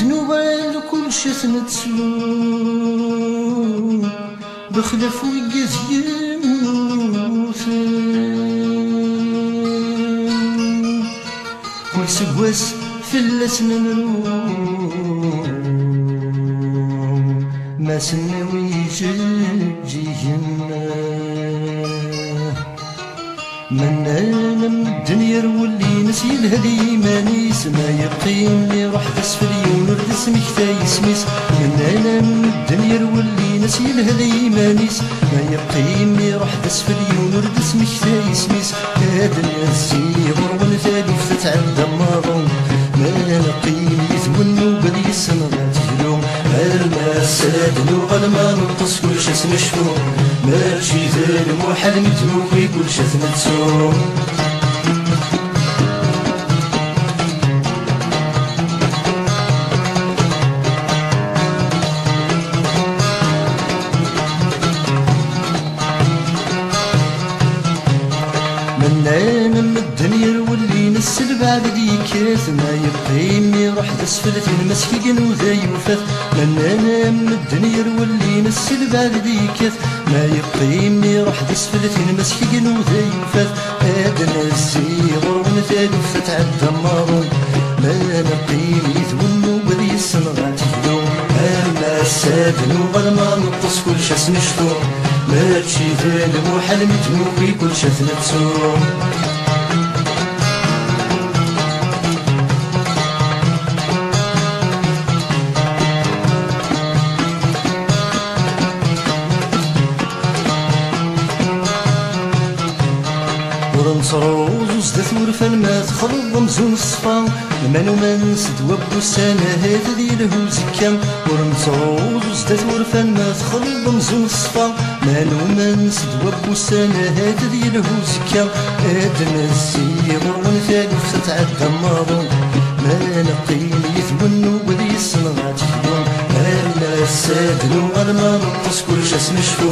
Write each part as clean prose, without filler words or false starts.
دنوبال كل شي نتسو بخلاف ويقاز يموتن كل سواس فلاس نمرو ما سناوي جيهنا من انا من الدنيا رولي نسي الهدي مانيس ما يقيم لي روح اسفل يونر اسمك تايسميس من انا من الدنيا رولي نسي الهدي مانيس ما يقيم لي روح اسفل يونر اسمك تايسميس هذا الناس يغرون ثاني فتعدى ماضون ما نقيم يثمنوا بدي السنغات يلوم الماس سادنو غلما نطس كل شي نشفو ماشي ذال محال متوكي كل شي نتسو من انا من الدنيا واللي نسل بعد ديكات ما يقيمني روح اسفلت المسكين وذا يوفات من انا من الدنيا واللي نسل بعد ديكات ما يقيمني روح اسفلت المسكين وذا يوفات هذا الزيغر ونثالث فتعدى مارون ما نقيم يثونو بدي السنغات يدوم اما السادن وغلما نقص كل شاس نشتو ماشي ذال محال متنوبي كل شاس نتسو ورنصروز وزدت ورفان ما تخلط مزون الصفا المانو ما نسد وابو السنة هذا ديره زكام ورنصروز وزدت ورفان ما تخلط مزون الصفا مانو ما نسد وابو السنة هذا ديره زكام هذا الزيغر ونثالث تتعدى ماضون ما نقيم يثمنو بدي السنغات يدوم انا السادن وغلما نقص كل شاس نشفو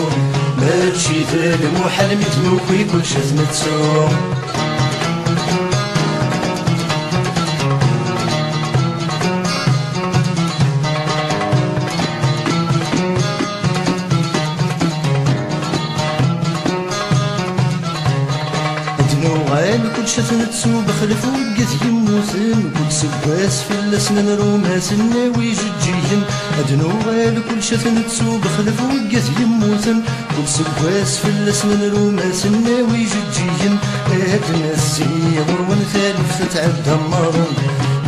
ماشي ذال محال متنوكي كل شاس نتسو كل شي نتسو بخلف وقت يموتن كل سواس فلاس نمرو ما سناوي جيهن ادنو غال كل شي نتسو بخلف وقت يموتن كل سواس فلاس نمرو ما سناوي جيهن ادنا الزيغر ونثالث تتعدى مارون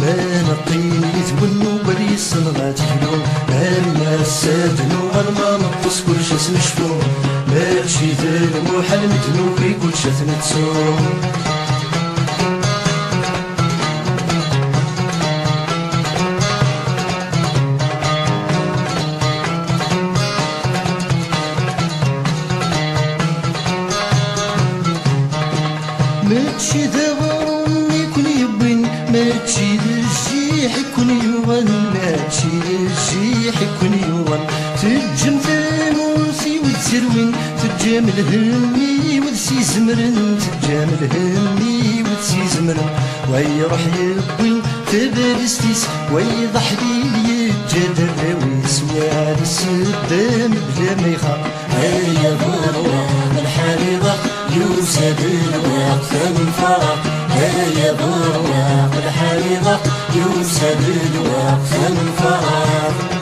ما نقيم يثونو بري السنغات يلوم اما السادنو غلما نقص كل شي نشفو ماشي ذال محال متنوكي كل شي نتسو ماشي ذا غرام يكون يبين ماشي ذا الجيح يكون يوان ماشي ذا الجيح يكون يوان تجم ثاموسي وتسروين تجام الهمي وتسي زمرن تجام الهمي وتسي زمرن ويروح يبين تبرستيس ويضح لي يتجدر ويسوى السدام بلا ما يخاف هيا ضروة الحريضة يوسد الوقت من فراق هيا ضروة الحريضة يوسد الوقت من فراق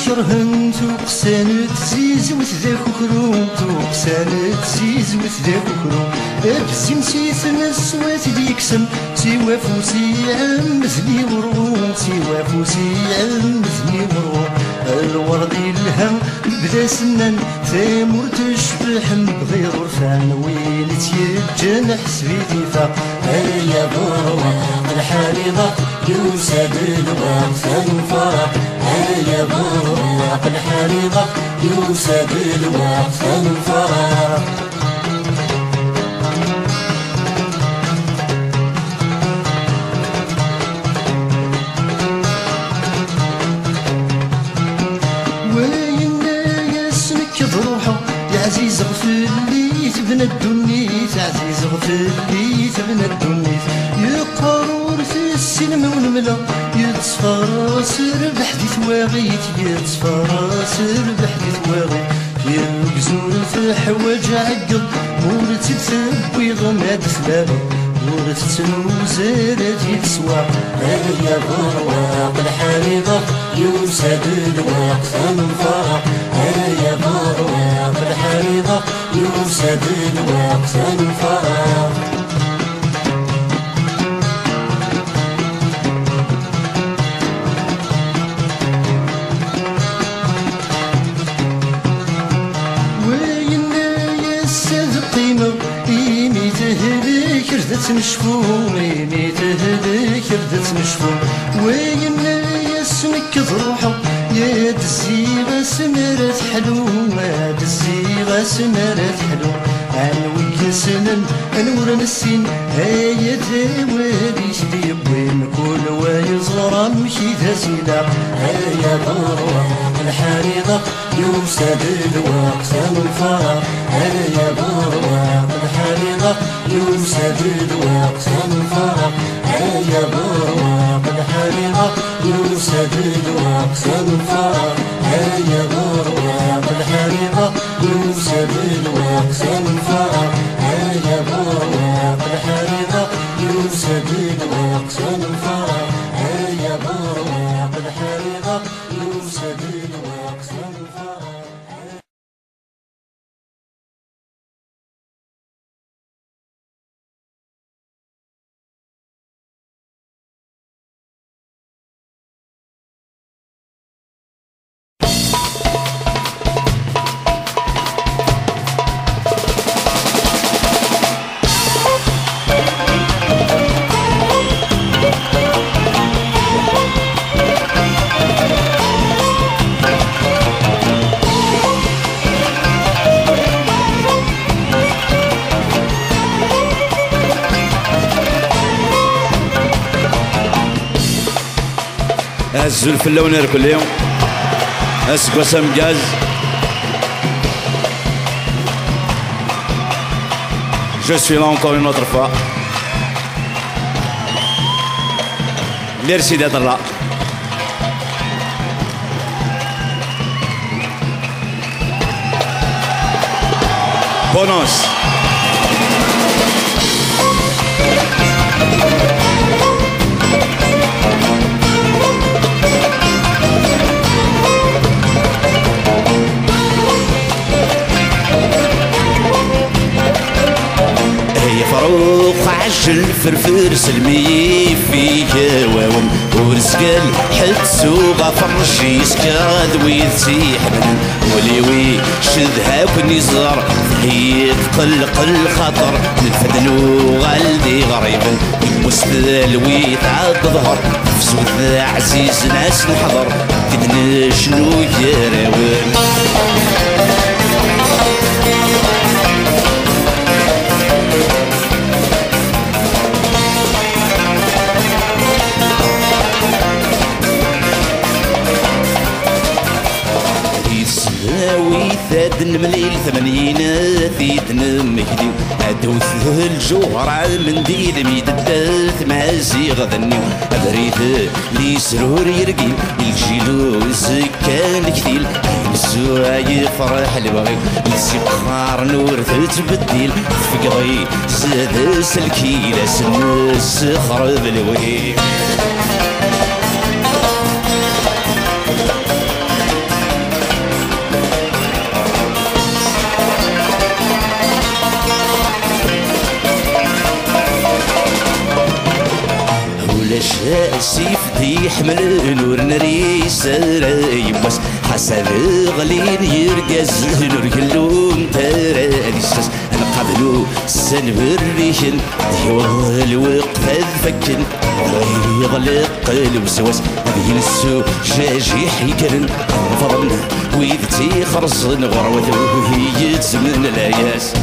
شرهن توقسانك زيز وتذاك كروم توقسانك زيز وتذاك كروم ابزي مسيث نسوات ديكسم سوا فوسي عم مثلي ورغوم سوا فوسي عم مثلي ورغوم الورد الهم بدا سنان ثامور تشبح بغير رفان وين تيجن حسبيتي فاق هيا ضروة الحريضة يوسد الوقت الفرح هيا ضروة الحريضة يوسد الوقت الفرح وين بن الدنيت عزيز غفليت بن الدنيت يقرور في السلم ونملا يتصفراس ربح دي ثواغيت يتصفراس ربح دي ثواغيت يقزور في حواج عقل مورت تثبي غماد ثلاثة مورت تنوزارات يتسوى يا برواق الحريضة يوسد الوقت من فرح يا برواق الحريضة يوسد الوقت من فرح ردت مشفوم ميمي تهديك ردت مشفوم وين يسمك ضروحه يا دزيغة سمرت حلو ما دزيغة سمرت حلو عنوي سنن انور نسين هيا تاوالي شدي وين كل ويزغر مشي تسيدا يا برواق الحريضة يوسد الوقت من فرح يا برواق الحريضة يوسد الوقت من فرح يا برواق الحريضة يوسد الوقت من فرح يا برواق الحريضة يوسد الوقت من فرح يا برواق الحريضة يوسد الوقت من فرح يا برواق الحريضة يوسد الوقت من فرح الزلف اللونير كل يوم اسقسم جاز Je suis là encore une autre fois. Merci d'être là. Bonus. فاروق عجل فرفر سلمي فيك واوم ورزقل حد سوغا فرشي سكاد ويتسيح من وليوي شذها كني زار هي قل خطر الفدنو غالدي غريب مستدل ويتعاد ظهر فسود عزيز ناس نحضر كدنا شنو يراون ثاد المليل ثمانينات يتنمكديو ادوث الجوهر من ديد ميد الدالث مازي غذنيو ابريد لي سرور يرقي الجيلو سكان كثيل الزوا يفرح البغي السقار نور تتبديل فقضي زاد سلكيلة سنس خرب الوهيم سيف دي يحمل نور ناري سراي بس حسب غلين يرقز نور كلهم تراني ساس انا قبلو سنبر ريشن ديوه الوقت فكن يغلق قلب سواس ينسو شاجي حيكرن فضلنا ويذتي خرصن غروة هي يتزمن الاياس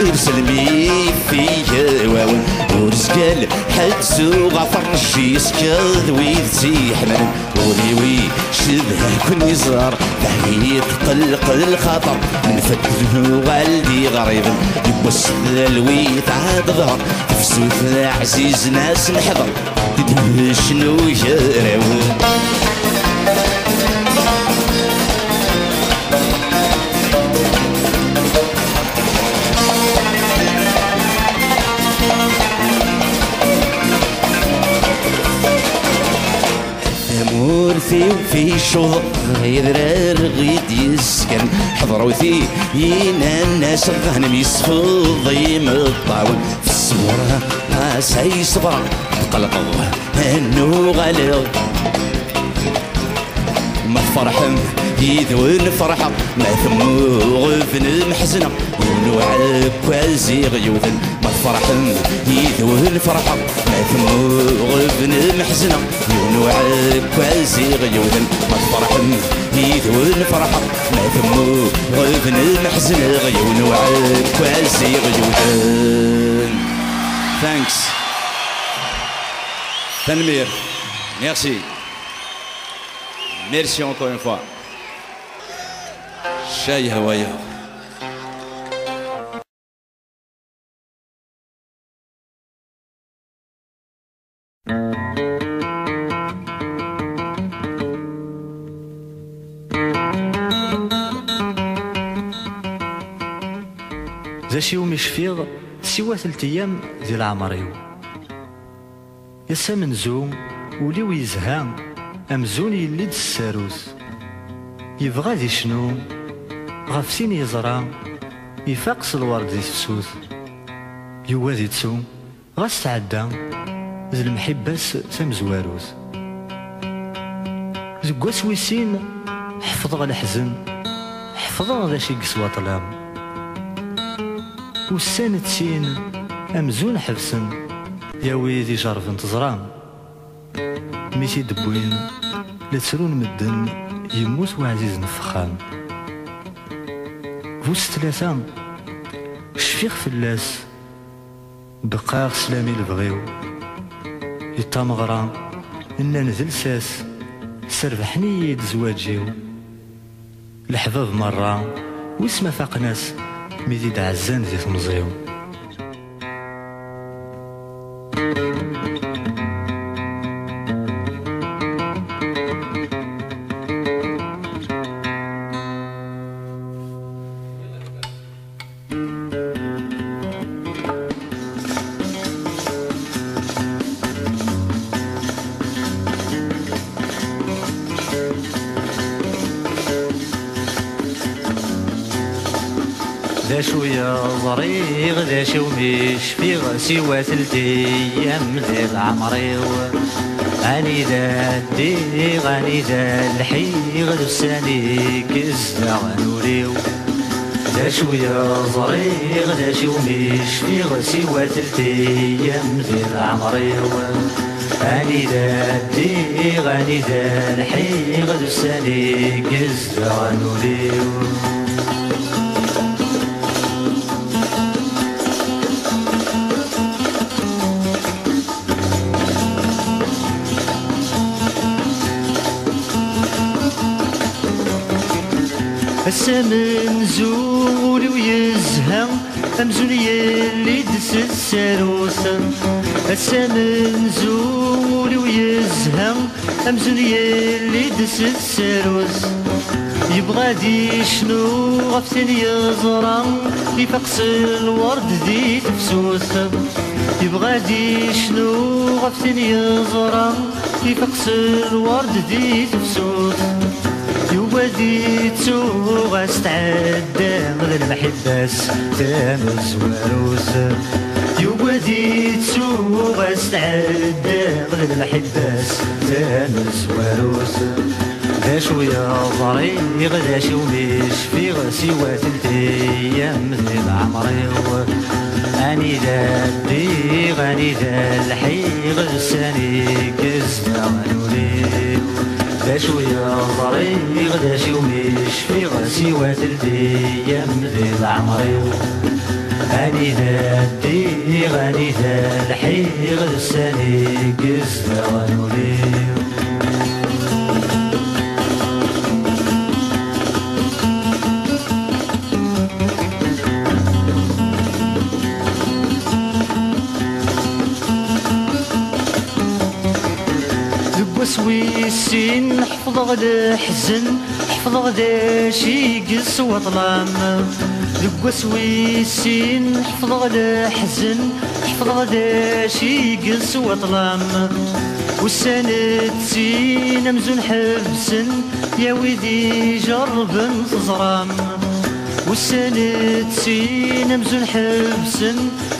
يرسلمي فيا واون ورزقال حد سوغا فرشي سكاد ويدتي حمل وليوي شبه كن يزار بعيد قلق الخطر نفتله والدي غريب يبص الويت عاد ظهر تفسوت عزيز ناس نحضر تدري شنو يراون مورثي وفي شهر يدرار غيد يسكن حضروثي ينا الناس الظهن يصفو ضيم الطاول في الصورة ساي صبر قلقه انو غلو ما فرحم يذون فرحة ما ثمو غفن محزنة ونوعك وازي غيوثن ما فرحم يذون فرحة ما ثمو غفن محزنة ونوعك وازي غيوثن ما فرحم يذون فرحة ما ثمو غفن محزنة ونوعك وازي غيوثن. Thanks. Tanmir. Merci. Merci encore une fois. شاي هوايا ذا شي يوم يشفيغ سوا 3 أيام ديال عمريو يسا منزوم وليو يزهى أمزون يلي الساروس يبغى ذي شنو غف سين يزرى يفاقس الورد ذي فسوس يوازي تسو غاس تعدى ذي المحباس تمزواروس زكواس ويسين حفظ غا الحزن حفظ غا شي قسوة طلام والسانة سين أمزون حفسن يا ويدي جرف انتظرام ميتي دبوين لتسرون مدن يموت وعزيز نفخام فوس 3 شفيخ فلاس بقاغ سلامي البغيو يطامغرا إنا نذل ساس سربحني يد زواجيو الحباب مرة ويسما فاق ناس ميديد عزان زي تمزيو ذا شوية ظريغ ذا شو مش في سوى 3 أيام ذي عمريو غاني ذا دي غاني ذا الحيغ ذو الساني كزدا غنوريو ذا شوية ظريغ ذا شو مش في سوى 3 أيام ذي عمريو غاني ذا دي غاني ذا الحيغ ذو الساني كزدا غنوريو السمن زول ويزهى أمزون يلي دس الساروس السمن زول ويزهى أمزون يلي دس الساروس يبغى دي شنو غفتن يزرى يفقس الورد ذي تفسوس يبغى دي شنو غفتن يزرى يفقس الورد ذي تفسوس يوادي تسوغ استعدى غير المحباس تامز وروس يوادي تسوغ استعدى غير المحباس تامز وروس ذا شوية ضريغ ذا شو مش في سوى 3 أيام ذي العمريو غاني ذا الدي غاني ذا الحيغ الساني كزدا غنوريو ذا شوية ضريغ ذا شو مش في سوى 3 أيام ذي العمريو غني ذا الدي غني ذا الحيغ السني قزة ونوليو وسويسين حفظ غدا حزن حفظ غدا شي قس وطلام ذق وسويسين حفظ غدا حزن حفظ غدا شي قس وطلام والسند سين مزون حبسن يا ويدي جرب تزرام والسند سين مزون حبسن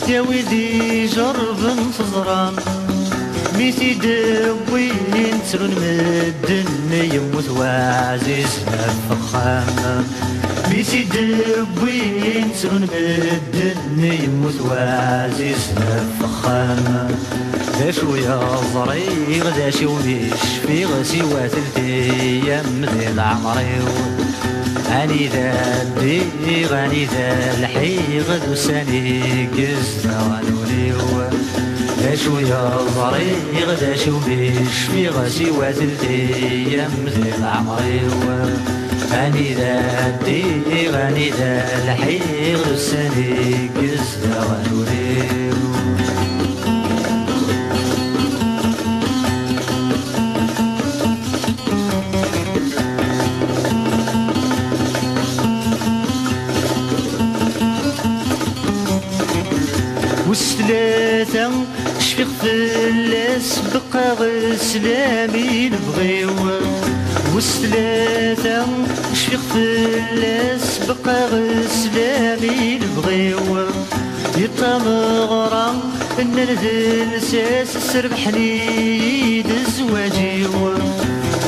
يا ويدي جرب تزرام ميتي دوين ترون مدن يموت وعزيزنا الفخام ميتي دوين ترون مدن يموت وعزيزنا الفخام ذا شوية ظريغ ذا شي ومش في غسي وثلثي يمذي العمري غني ذا الدي غني ذا الحيغ دوساني قزنا ونوليو ذا شوية ظريغ ذا شي ومش في غسي وثلثي يمذي العمري غني ذا الدي غني ذا الحيغ دوساني قزنا ونوليو والثلاثة شفيق فلاس بقى غسلامي نبغيو والثلاثة شفيق فلاس بقى غسلامي نبغيو يطمغرا ان نذل ساس سربحني دزواجي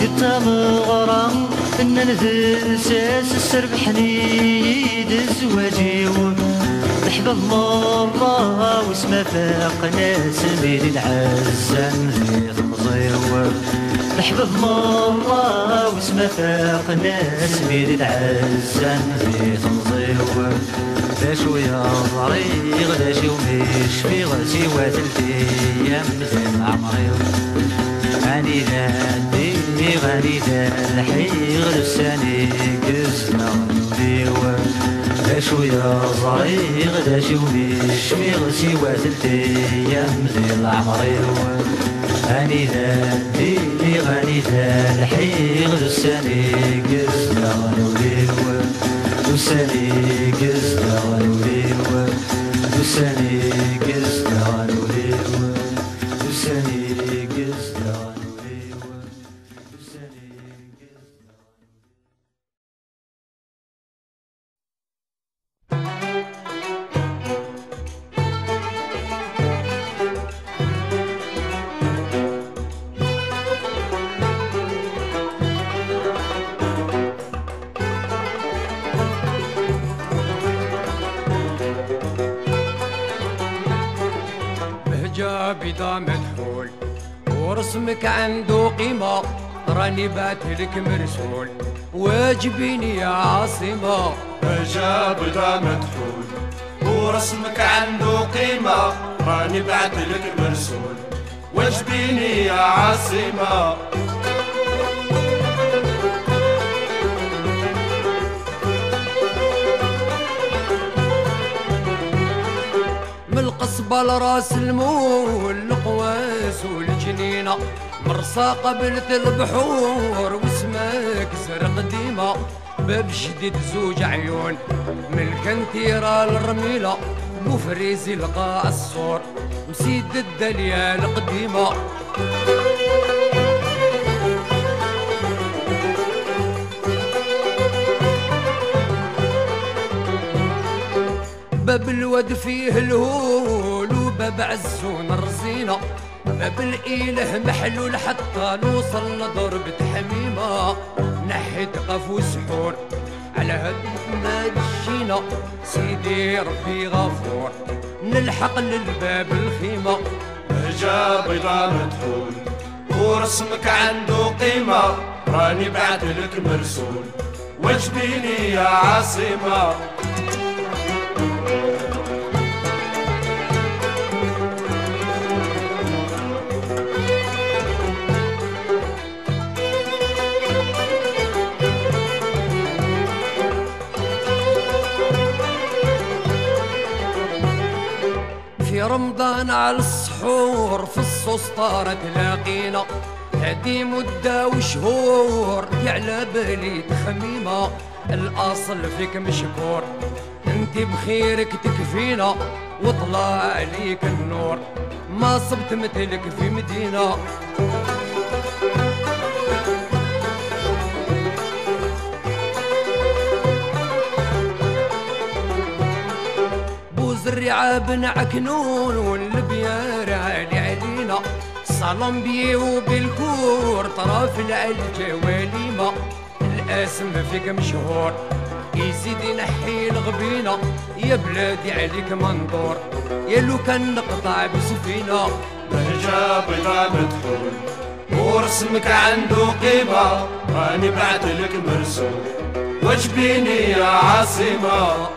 يطمغرا ان نذل ساس سربحني دزواجي حباب مرة واسمه فاق ناس من العزة ذي تمزيور حباب مرة واسمه فاق ناس من العزة ذي تمزيور ذا شوية ظريغ ذا شي ومش في غسي وثلثي يمزن عمري غني ذا الدي غني ذا الحيغ لساني قزنا ونوليو ذا شوية ظريغ ذا شي ومش في غسي وثلثي يمزي العمري غني ذا الدي غني ذا الحيغ لساني قزنا ونوليو لساني قزنا ونوليو لساني قزنا ونوليو لساني قزنا ونوليو لساني بدا مدحول ورسمك عنده قيمة راني بعتلك مرسول واجبيني يا عاصمة بهجة بدا مدحول ورسمك عنده قيمة راني بعتلك مرسول واجبيني يا عاصمة من القصبة لراس المول القواس والجنينة مرسى قبلت البحور واسمك زرق ديما باب جديد زوج عيون من الكنتيرة للرميلة بوفريزي القاع الصور مسيد الدليا القديمة باب الود فيه الهول وباب عزون الرزينة باب الإله محلول حتى نوصل لضربة حميمة نحيت قفو سحور على هد ما جينا سيدي ربي غفور نلحق للباب الخيمة بهجة بيضا مدحول ورسمك عنده قيمة راني بعتلك مرسول واجبيني يا عاصمة في رمضان على السحور في السسطارة تلاقينا، هادي مدة وشهور على بالي تخميمة. الأصل فيك مشكور، انت بخيرك تكفينا، وطلع عليك النور، ما صبت مثلك في مدينة. بوزرعة بن عكنون والبيار عالي علينا، صالون بيه وبالكور طرف العلجة وليمة. الاسم فيك مشهور يزيد ينحي الغبينة، يا بلادي عليك منظور، يا لو كان نقطع بسفينة. بهجة بيضا مدحون ورسمك عنده قيمة، راني بعتلك مرسوم وجبيني يا عاصمة.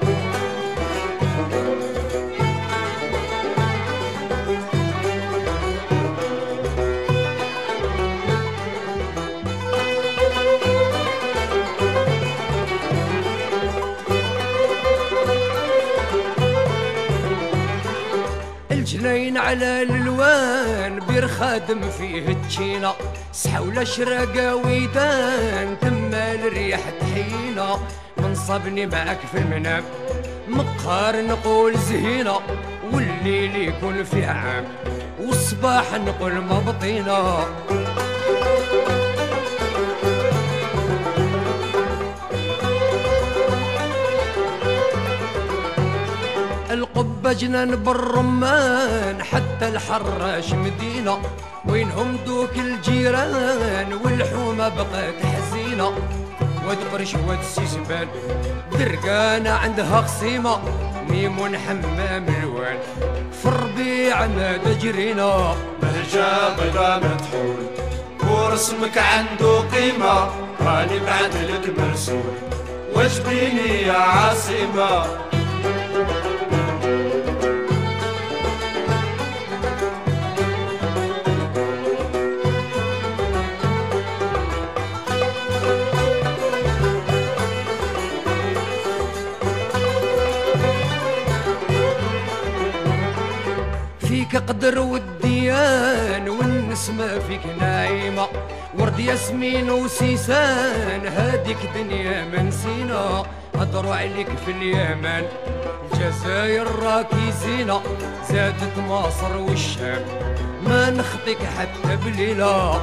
الجنين على الالوان بير خادم فيه التشينة، سحولة شراقة ويدان تما الريح تحينا. منصبني معك في المنام مقهر نقول زهينة، والليل يكون فيه عام والصباح نقول مبطينة. القبة جنان بالرمان حتى الحراش مدينة، وينهم دوك الجيران والحومة بقات حزينة. واد قرش واد سيسبان درقانة عندها خصيمة، ميمون حمام الوان في الربيع ما تجرينا. بهجة بيضا مدحون ورسمك عنده قيمة، راني بعتلك مرسوم وجبيني يا عاصمة. فيك قدر والديان والنسمة فيك نايمة، ورد ياسمين وسيسان هاديك دنيا منسينا. هضروا عليك في اليمن الجزائر راكي زينة، زادت مصر والشام ما نخطيك حتى بليلة.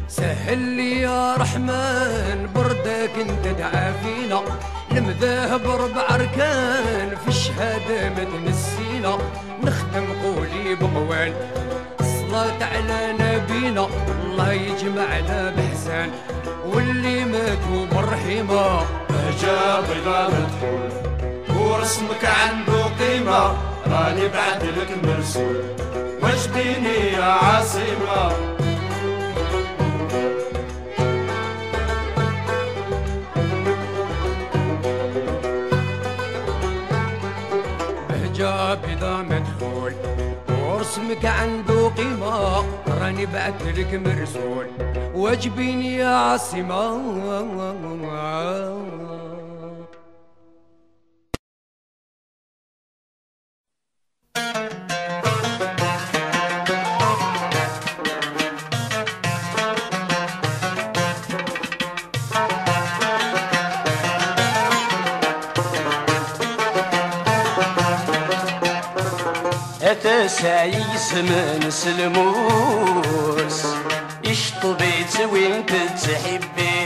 سهل لي يا رحمن بردك انت تعافينا، المذاهب 4 أركان في الشهادة ما تنسينا. نختم قولي بقوال الصلاة على نبينا، الله يجمعنا بحسان واللي ماتوا بالرحيمة. بهجة بيضا مدحون ورسمك عنده قيمة، راني بعتلك مرسوم وجبيني يا عاصمة. بهجة بيضا مدحون ورسمك عنده قيمة، راني بعتلك مرسول واجبيني يا عاصمة. سايس من سلموس اشطبيت وين تتحبي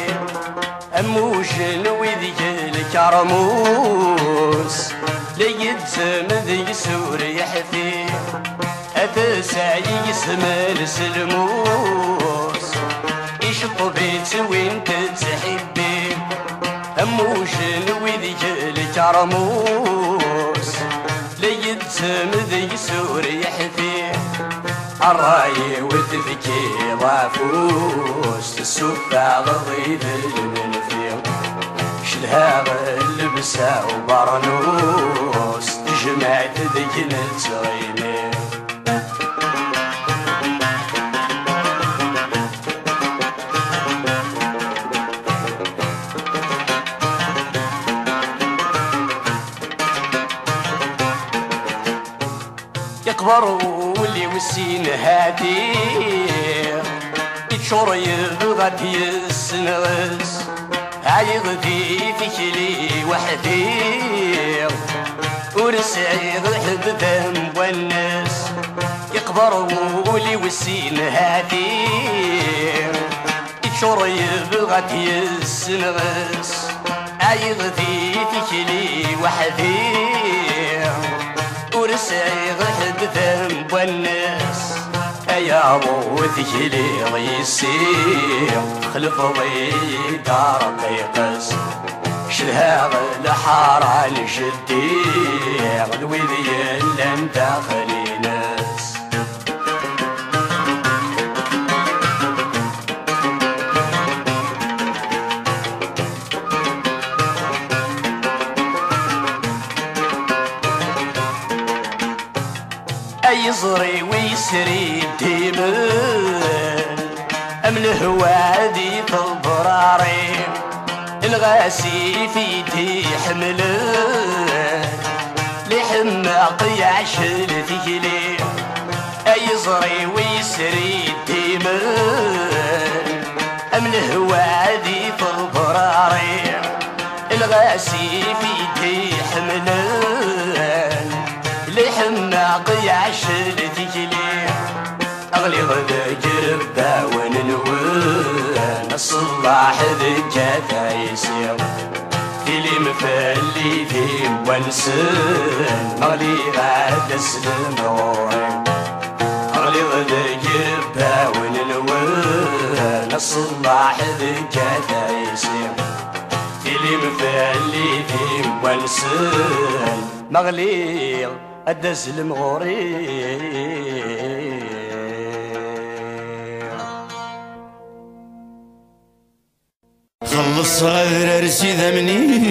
اموجن وذيك الكرموس ليتزم ذي سوري حفي هذا سايس من سلموس اشطبيت وين تتحبي اموجن وذيك الكرموس ليتزم ذي سوري حفي الراي وتبكي ضافوس السفع غضيب المنفي شلها اللبسة وبرنوس جمعت ذيك التغيمي يقبر واللي وسين هادي يتشور يبغى يسنغس عيغدي في كلي وحدي ورسعي غحب ذنب والناس يقبر واللي وسين هادي يتشور يبغى يسنغس عيغدي في كلي وحدي ورسعي غحب ذنب والناس يا ابو ذكلي غيسير خلف ضيدار قيقس شلها الحارة نشدي غدويذي لم داخلي ناس يزري ويسري الديمن أم الهوادي في البراري الغاسي في يدي حمله لحماق يعشل ثقلي يزري ويسري الديمن أم الهوادي في البراري الغاسي في يدي حمله لحماق يعشل ثقلي أغلي غدا جربا وننوان الصلاح ذكاتا يسير فيلي مفلي في ونسن أغلي غدا سلم غوري أغلي غدا جربا وننوان الصلاح ذكاتا يسير فيلي مفلي في ونسن مغلي أدس المغوري خلص غير ارسي ذمني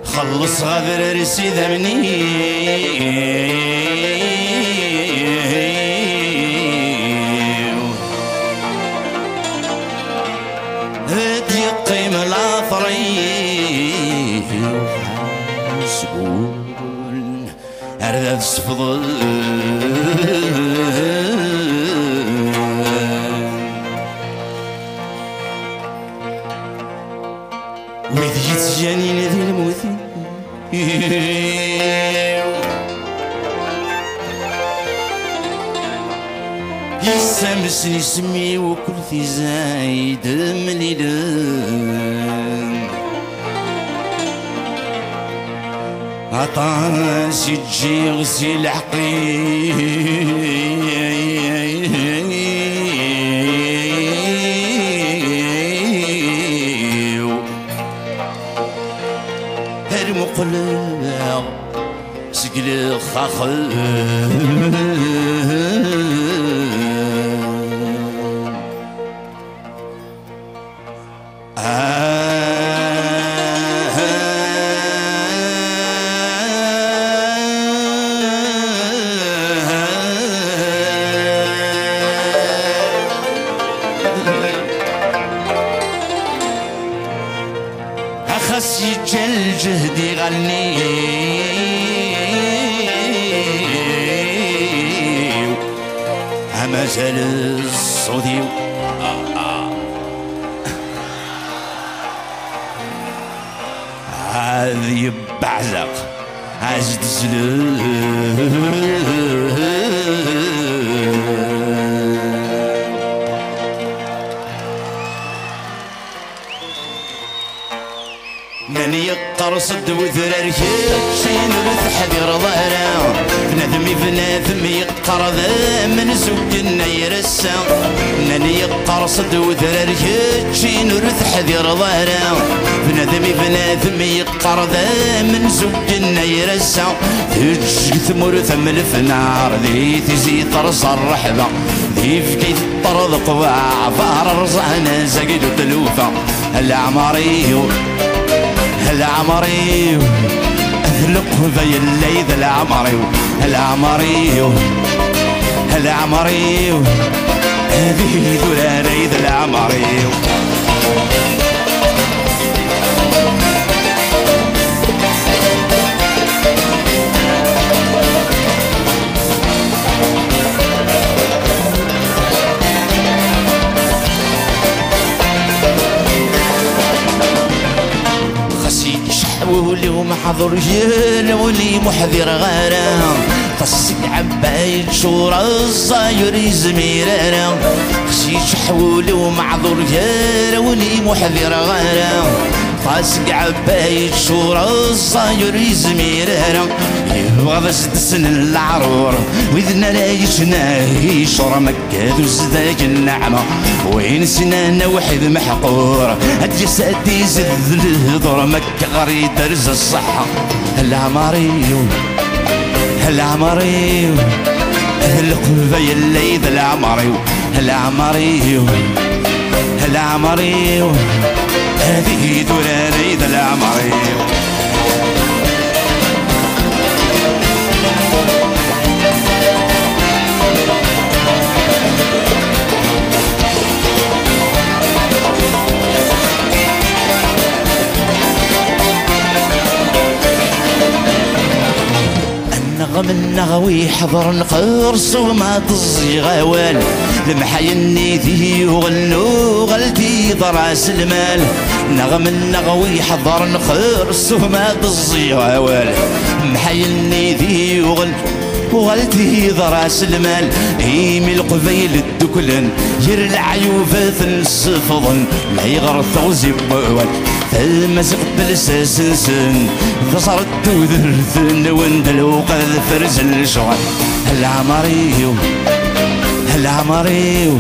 خلص غير ارسي ذمني أرذ السفضل وإذ يتجاني ذي الموثي يسامسني سمي وكل في زايد مليلان عطاس يجي غسيل عقيل هالمقلع سقل خاخل أخس يجل جهدي غني أمازال الصوتي هذي بعزق عزد من يقرصد وذرر كيتشين بتحذير ظهره بنادمي بنادم يقرض من زوجنا يرسى من يقرصد وذرر كيتشين بتحذير ظهره بنادمي بنادم يقرض من زوجنا يرسى تجي ثمر ثم الفنار ذي تزي طرص الرحبه ذي فكيت طرد قواع فار رزعنا زقيد وتلوفه العماري العمري اذلق ذي الليل العمري العمري العمري هذه ذراري العمري معذور جيل ولي محذر غرام قصي عبايد شورى الصاير يزميرانا خشيش حول ومعذور جيل ولي محذر غرام قاسق عبايد شورى الصاير يزميرانا يبغى بس تسن العرور وإذنا لا يشناهي شورى مكة وزداج النعمة وين سنانا وحد محقور الجسد يزد الهضر مكة غريب درز الصحة العماريو العماريو القلبي الليذ العماريو العماريو العماريو هذه دراري ذا العماريو النغم النغوي حضر نقرص وما تزي غوال المحيني ذي وغلو غلتي ضراس المال نغم النغوي حضر نقرص وما تزي غوال محيني ذي وغلتي ضراس المال ايمي القبيل الدكلن يرلع يوفاث السفضن لا يغرث غزي بوال المزق بلساس سن تصرت وذرثن وندلو قد فرز الشغل العماريو العماريو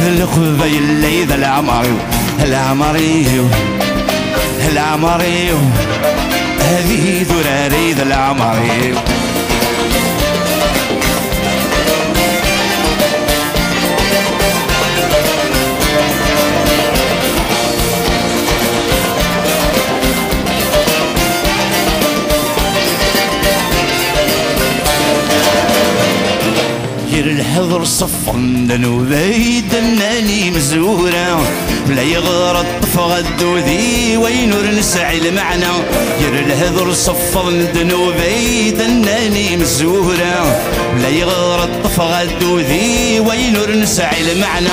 القبيل الليذ العماريو العماريو العماريو هذه ذراري ذا العماريو الحضر صفن وبيد الناني مزورة بلا يغرى الطفغد وذي وينور نسعي المعنى ير الحضر صفن وبيد الناني مزورة بلا يغرى الطفغد وذي وينور نسعي المعنى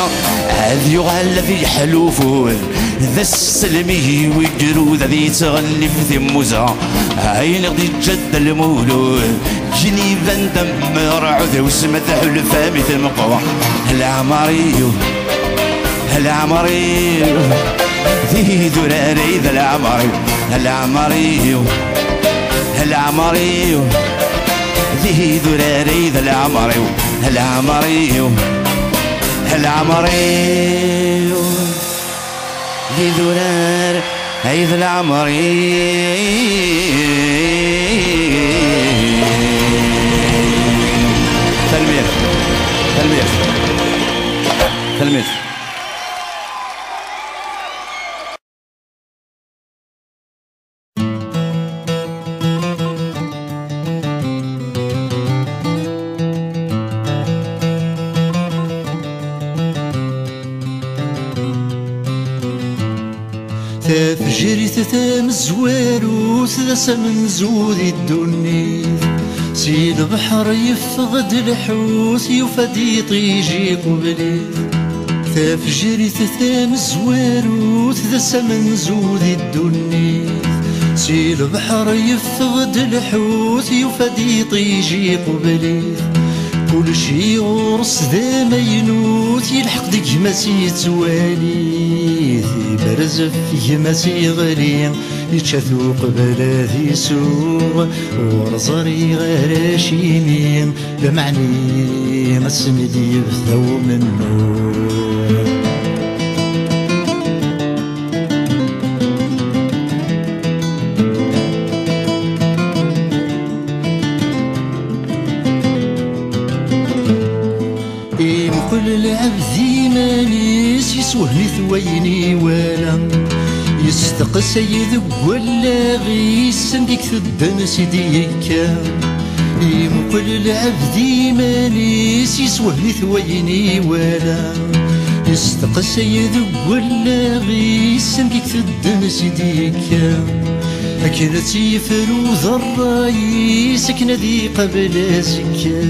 هذ يغال في حلوفون ذا السلمي ويجرود ذي تغلي في ثموزة هاي نغدي جد المولود جني بندم مرعوذ وسمت حلفا مثل مقوى العماريو العماريو ذي دراري ذا العماريو العماريو العماريو ذي دراري ذا العماريو العماريو العماريو ذي درار ذا العماريو تلميذ تلميذ تلميذ تفجري تتام الزوارو ثلاثة من زودي الدنيا سيد البحر يفقد الحوت يفدي يجي قبلي تفجري تتام الزوارو ثلاثة من زودي الدنيا سيد البحر يفقد الحوت يفدي يجي قبلي كل شي غرس ذا مينوت يلحق ديك ماسي توالي برز فيه ماسي غري يتشاثو قبل ذي سوغ ورزري غير شيمين لمعني مسمدي بثو منو كل العبد مانيس يسوهني ثويني ولا يستقسى يذق ولا غيس ديك ثدن سيديك كل العبد مانيس يسوهني ثويني ولا يستقسى يذق ولا غيس ديك ثدن سيديك أكنت يفروض الرئيس أكنا ذي قبل سكا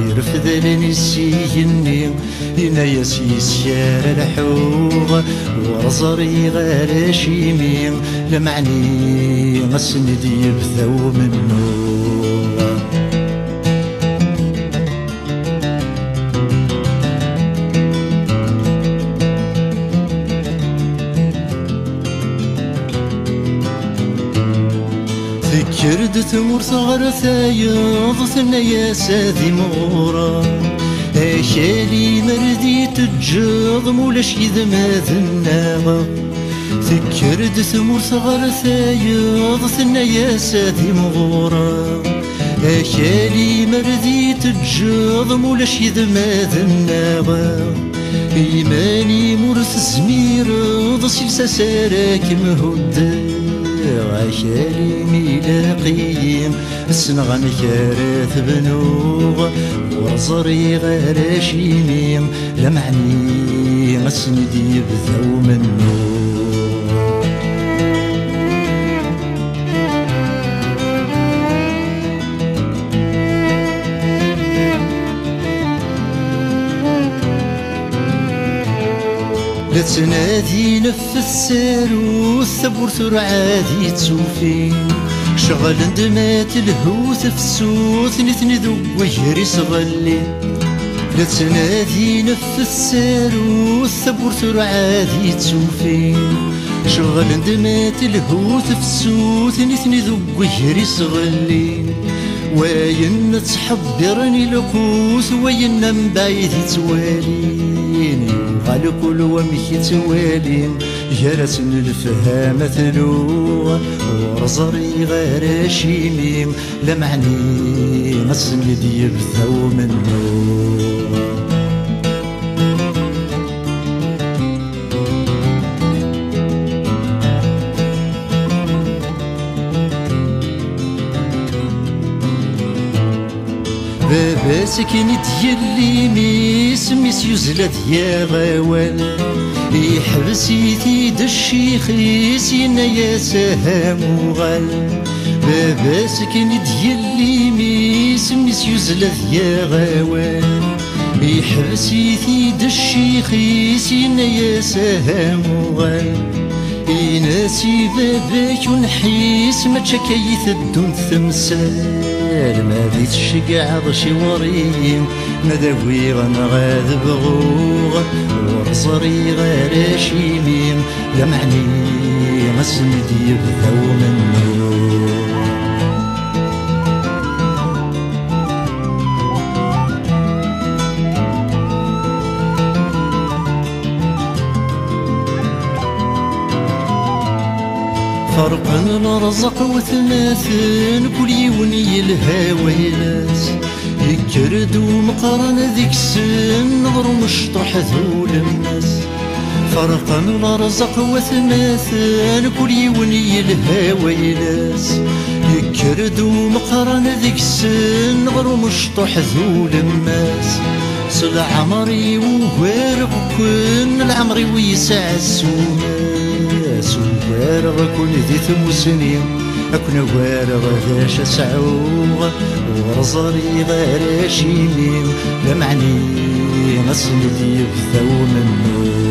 يرفض لنسيني هنا يسيس يا الحوغ ورزري غير شيمي لمعني غسند يبثو منه كرد ثمور ثغر ثايض ثنيا ساذي مغورا أشالي مردي تجض مولاش يذما ذناغا ذكرد ثمور ثغر ثايض ثنيا ساذي مغورا أشالي مردي تجض مولاش يذما ذناغا إيماني مرث زمير ضسيل ساراك مهد عشالي ميلاقيم السنغ مكارث بنوغ ورزري غير شيميم لمعني مسندي بذو منو لا تنادي نف الساروث ثبورث رعادي تسوفين شغل اندمات الهوث في السوث نثني ذو وجري صغلي لا تنادي نف الساروث ثبورث رعادي تسوفين شغل اندمات الهوث في السوث نثني ذو وجري صغلي وين تحضرني لقوس وين مبايد تواليني على كل ومشي توالين جرسن الفهامة ثلوغ ورزري غير شيميم لمعني مسند يبثو منو بابا سكنت يلي ميس يزلت يا غوال يحبسي تيد الشيخ يسينا يا سهام وغال بابا سكنت يلي ميس يزلت يا غوال يحبسي تيد الشيخ يسينا يا سهام وغال يناسي باباك ونحيس ما تشكيت الدون ثمسال ما ذي تشقع ضشي وريم نداوي غنغاد بغوغ ورزري غير شيميم لمعني مسند يبثو منو فرقا الرزق وثلاثن كل يوني الهاويلاس يكرد ومقرن ذيك السن نظر مشطح ذول الناس فرقا الرزق وثلاثن كل يوني الهاويلاس يكرد ومقرن ذيك السن نظر مشطح ذول الناس صل عمري ووارغ كن العمري ويسع السوماس وارغ كن ذي ثمسني أكون وارغ ذاش سعوغ ورزري غير شيميم لمعني مسند يبثو منو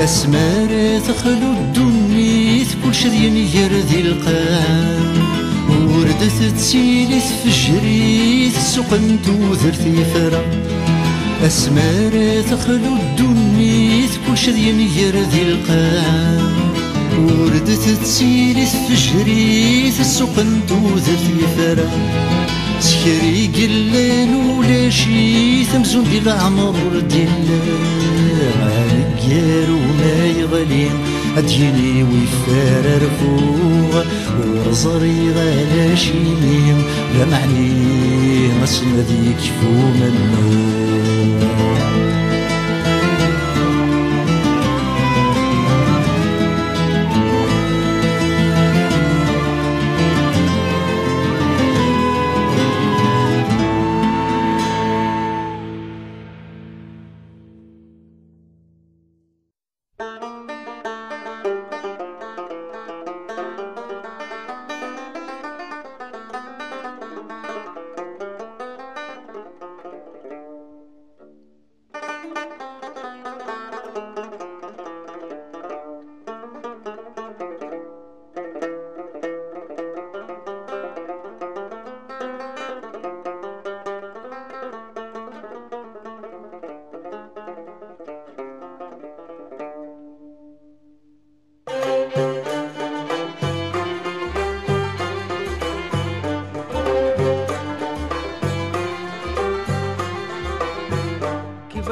أسمار تخلو الدنيث كل شذين يرذي القاع وردت تسيلث في الجريث سقن توذر ثيفرا أسمار تخلو الدنيث كل شذين يرذي القاع وردت تسيلث في الجريث سقن توذر ثيفرا سكري قلان ولا شي ثمزون دي العمر ديال الجار وما يغلين أديني ويفار رفوغ ورزري غالا شيميم لمعني مسند يكفو منو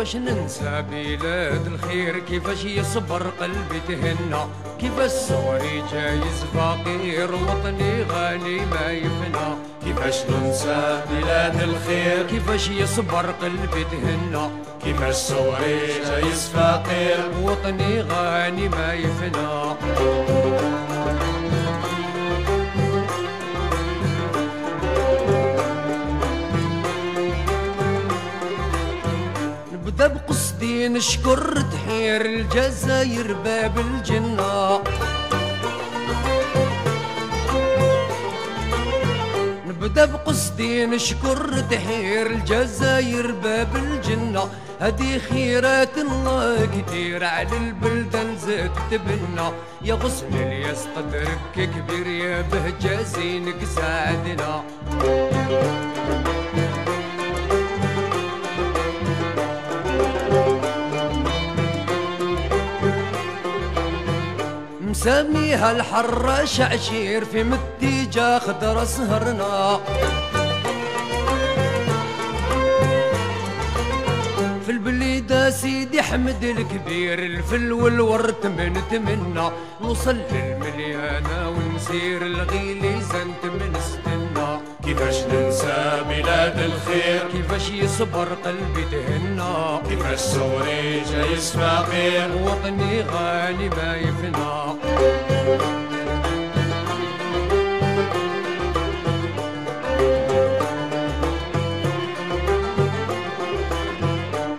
كيفاش ننسى بلاد الخير، كيفاش يصبر قلبي تهنى، كيفاش صغري جايز فقير وطني غالي ما يفنى. كيفاش ننسى بلاد الخير، كيفاش يصبر قلبي تهنى، كيفاش صغري جايز فقير وطني غالي ما يفنى. نبدا بقصدي نشكر تحير الجزاير باب الجنة، نبدا بقصدي نشكر تحير الجزاير باب الجنة. هدي خيرات الله كتير على البلدان زاد تبنى، يا غصن الياس قدرك كبير يا بهجة زينك ساعدنا. مسميها الحرة شعشير في متيجة خضرة سهرنا، في البليدة سيدي حمد الكبير الفل والورد من تمنى. نوصل للمليانة ونسير الغيلي زنت من استنى. كيفاش ننسى بلاد الخير، كيفاش يصبر قلبي تهنى، كيفاش صغري جايز فقير وطني غالي ما يفنى.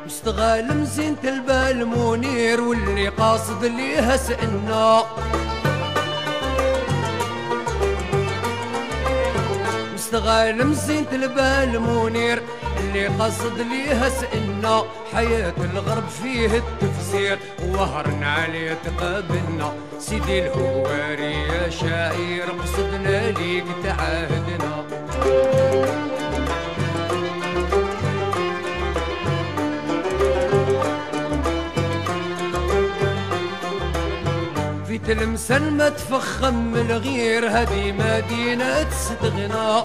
مستغال مزينة البال منير واللي قاصد ليها سئنا، مستغال مزينة البال منير اللي قصد ليها سئنا. حياة الغرب فيه التفسير وهرنا عليه تقابلنا. سيدي الهواري يا شاعر قصدنا ليك تعاهدنا. في تلمسان ما تفخم الغير هذه مدينة تستغنى.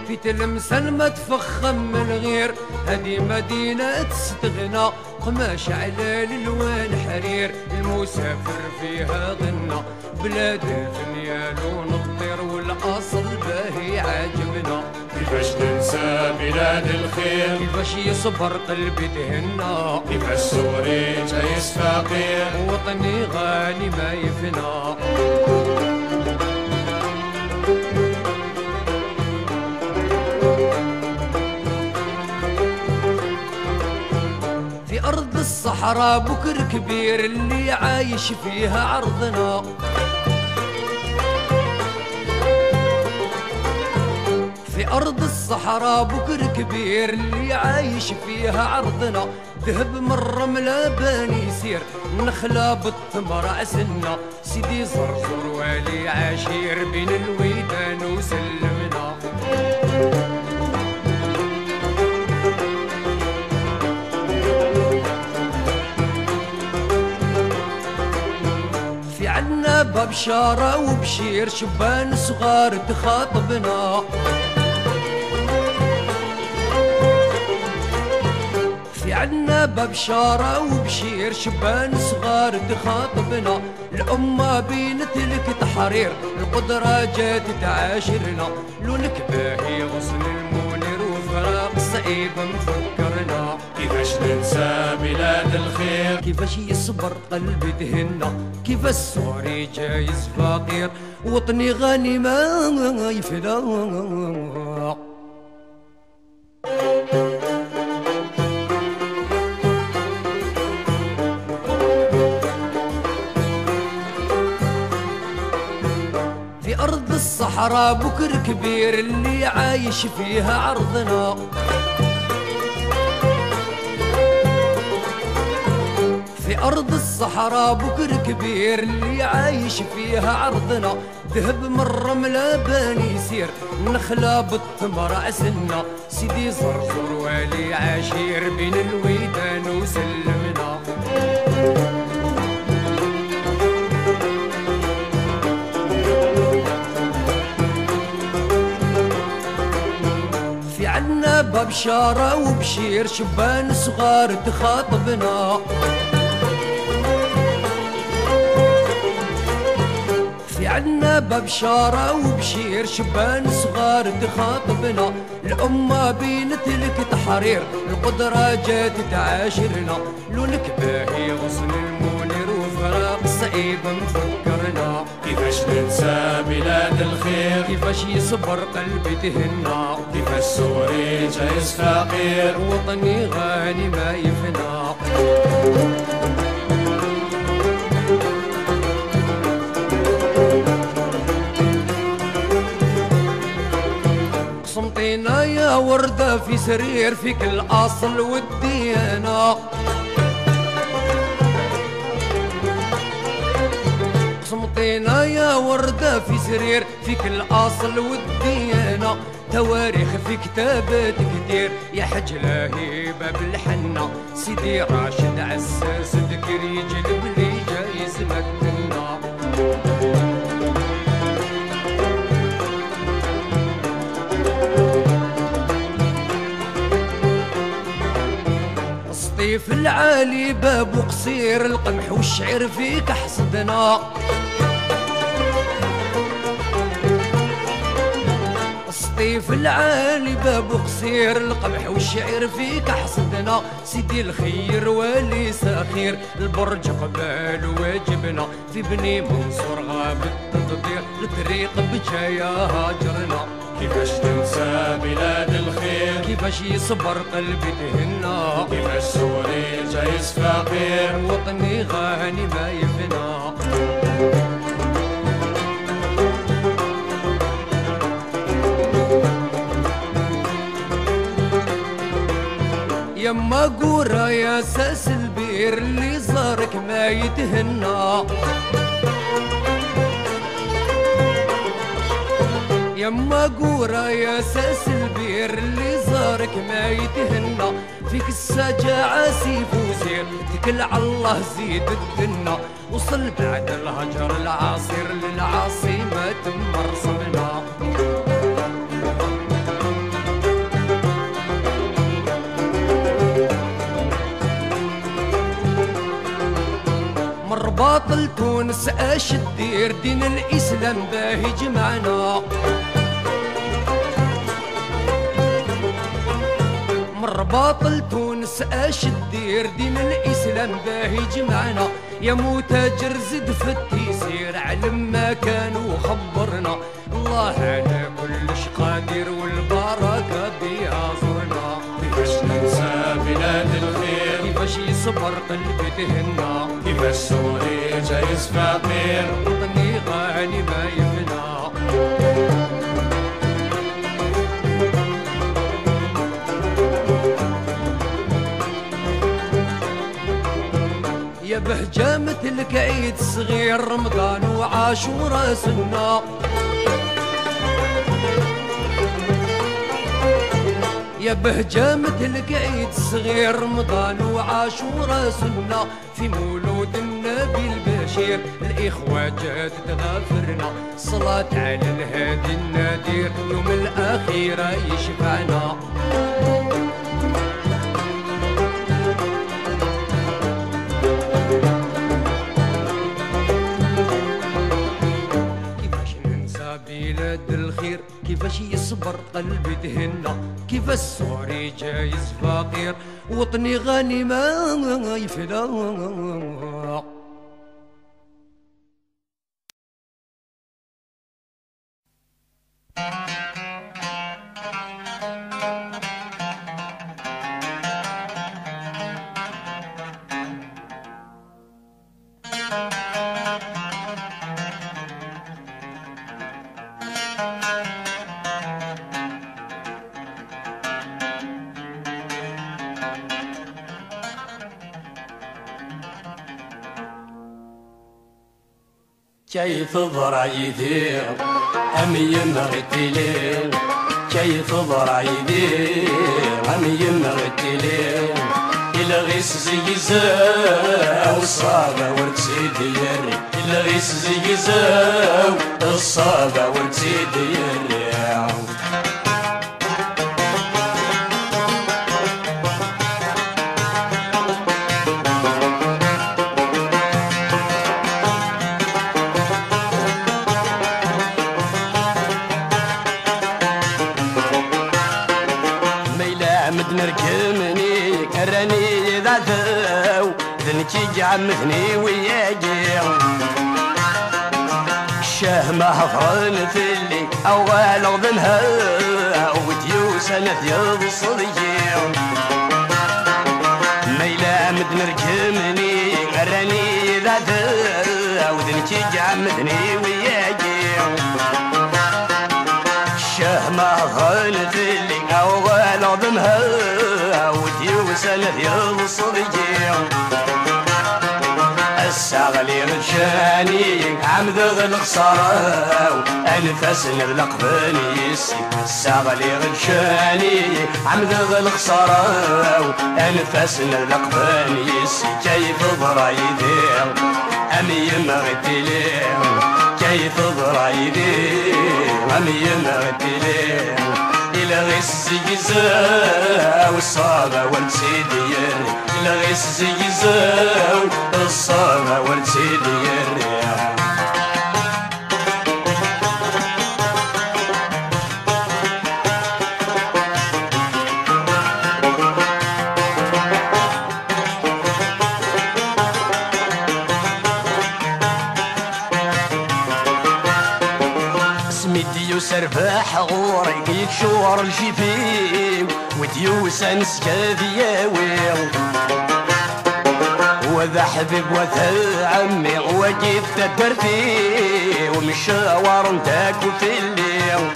في تلمسان ما تفخم الغير هذه مدينة تستغنى. قماش على الالوان حرير المسافر فيها غنى. بلاد الفنيان ونطير والاصل باهي عاجبنا. كيفاش ننسى بلاد الخير، كيفاش يصبر قلبي تهنى، كيفاش صغري جايز فقير وطني غالي ما يفنى. في أرض الصحراء بكر كبير اللي عايش فيها عرضنا. في أرض الصحراء بكر كبير اللي عايش فيها عرضنا. ذهب من الرملة باني يسير نخلة بالتمر عسنا. سيدي زرزر والي عشير بين الويدان وسلمنا. في عنا ببشارة وبشير شبان صغار تخاطبنا. في عنا ببشارة وبشير شبان صغار تخاطبنا. الأمة بينت لك تحرير القدرة جات تعاشرنا. لونك باهي غصن المنير وفراق صعيب مفكرنا. كيفاش ننسى بلاد الخير، كيفاش يصبر قلبي تهنى، كيفاش صغري جايز فقير وطني غني ما يفنى. في أرض الصحراء بكر كبير اللي عايش فيها عرضنا. في أرض الصحراء بكر كبير اللي عايش فيها عرضنا. ذهب من الرملة باني يسير نخلة بالتمر عسنا. سيدي زرزر والي عشير بين الويدان وسلمنا. عنا ببشارة وبشير شبان صغار تخاطبنا في عنا ببشارة وبشير شبان صغار تخاطبنا الأمة بينت لك تحرير القدرة جات تعاشرنا لونك باهي غصن المنير وفراق صعيب مفكرنا كيفاش ننسى بلاد الخير كيفاش يصبر قلبي تهنا كيفاش سوري جايز فقير وطني غاني ما يفنى صمتينا يا وردة في سرير فيك الأصل والديانة صمتينا يا وردة في سرير فيك الأصل والديانة تواريخ في كتابات كتير يا حج لاهي باب الحنة سيدي راشد عساس ذكري جلب لي جايز مكتنا الصيف العالي باب وقصير القمح والشعر فيك حصدنا الصيف العالي باب وقصير القمح والشعر فيك حصدنا سيدي الخير ولي ساخير البرج قبال واجبنا في بني منصور غاب التطبير الطريق بجايا هاجرنا كيفاش ننسى بلاد الخير كيفاش يصبر قلبي تهنا كيفاش سوري جايز فقير وطني غاني ما يفنى يما قورة يا ساس البير اللي زارك ما يتهنى يما قورة يا ساس البير اللي زارك ما يتهنى فيك السجاعة سيف وزير اتكل على الله زيد الدنا وصل بعد الهجر العاصر للعاصمة مرسمنا باطل تونس اش الدير دين الاسلام باهي جمعنا مر باطل تونس اش الدير دين الاسلام باهي جمعنا يا متاجر زد في التيسير علم ما كانوا خبرنا الله على كل ش قادر والبركه بها زرنا كيفاش ننسى بلاد الخير كيفاش يصبر قلبي تهنا كيفاش سوري جايز فقير وطني غاني ما يفنى يا بهجة مثلك عيد صغير رمضان وعاشورا سنة يا بهجة مثلك عيد صغير رمضان وعاشورا سنة في مولود النبي البشير الإخوة جات تغافرنا صلاة على الهادي النادير يوم الأخيرة يشفعنا بلاد الخير كيفاش يصبر قلبي تهنا كيفاش سوري جايز فقير وطني غني ما يفنى كيف ضرع يدير أم يمغتلين كيف ضرع يدير أم يمغتلين الغيس زيزاو الصابة ورتسيد يري الغيس زيزاو الصابة ورتسيد يري نركمني راني ذاتو ذنكي عمثني وياكي الشاه ما هفرن في اللي أول غضنها وتيوسن ثياب الصديق ميلا مد نركمني راني ذاتو ذنكي عمثني وياكي الشاه ما هفرن في اللي أول غضنها وتيوسن ثياب الصديق الساغلي غشاني عمذغ الخسارة أنفاس نغلق بنيسي الساغلي غشاني عمذغ الخسارة أنفاس نغلق بنيسي كيف ضرايدي أمي مغتلي كيف ضرايدي أمي مغتلي إلى غيس زيزاو الصابة والسيدير إلى غيس زيزاو الصابة والسيدير سرباح غوري يكشور الجفيم وديوسا نسكاذياوي وذا حبيب وذا عمي وجيت تدرتي ومشاور نتاك في الليل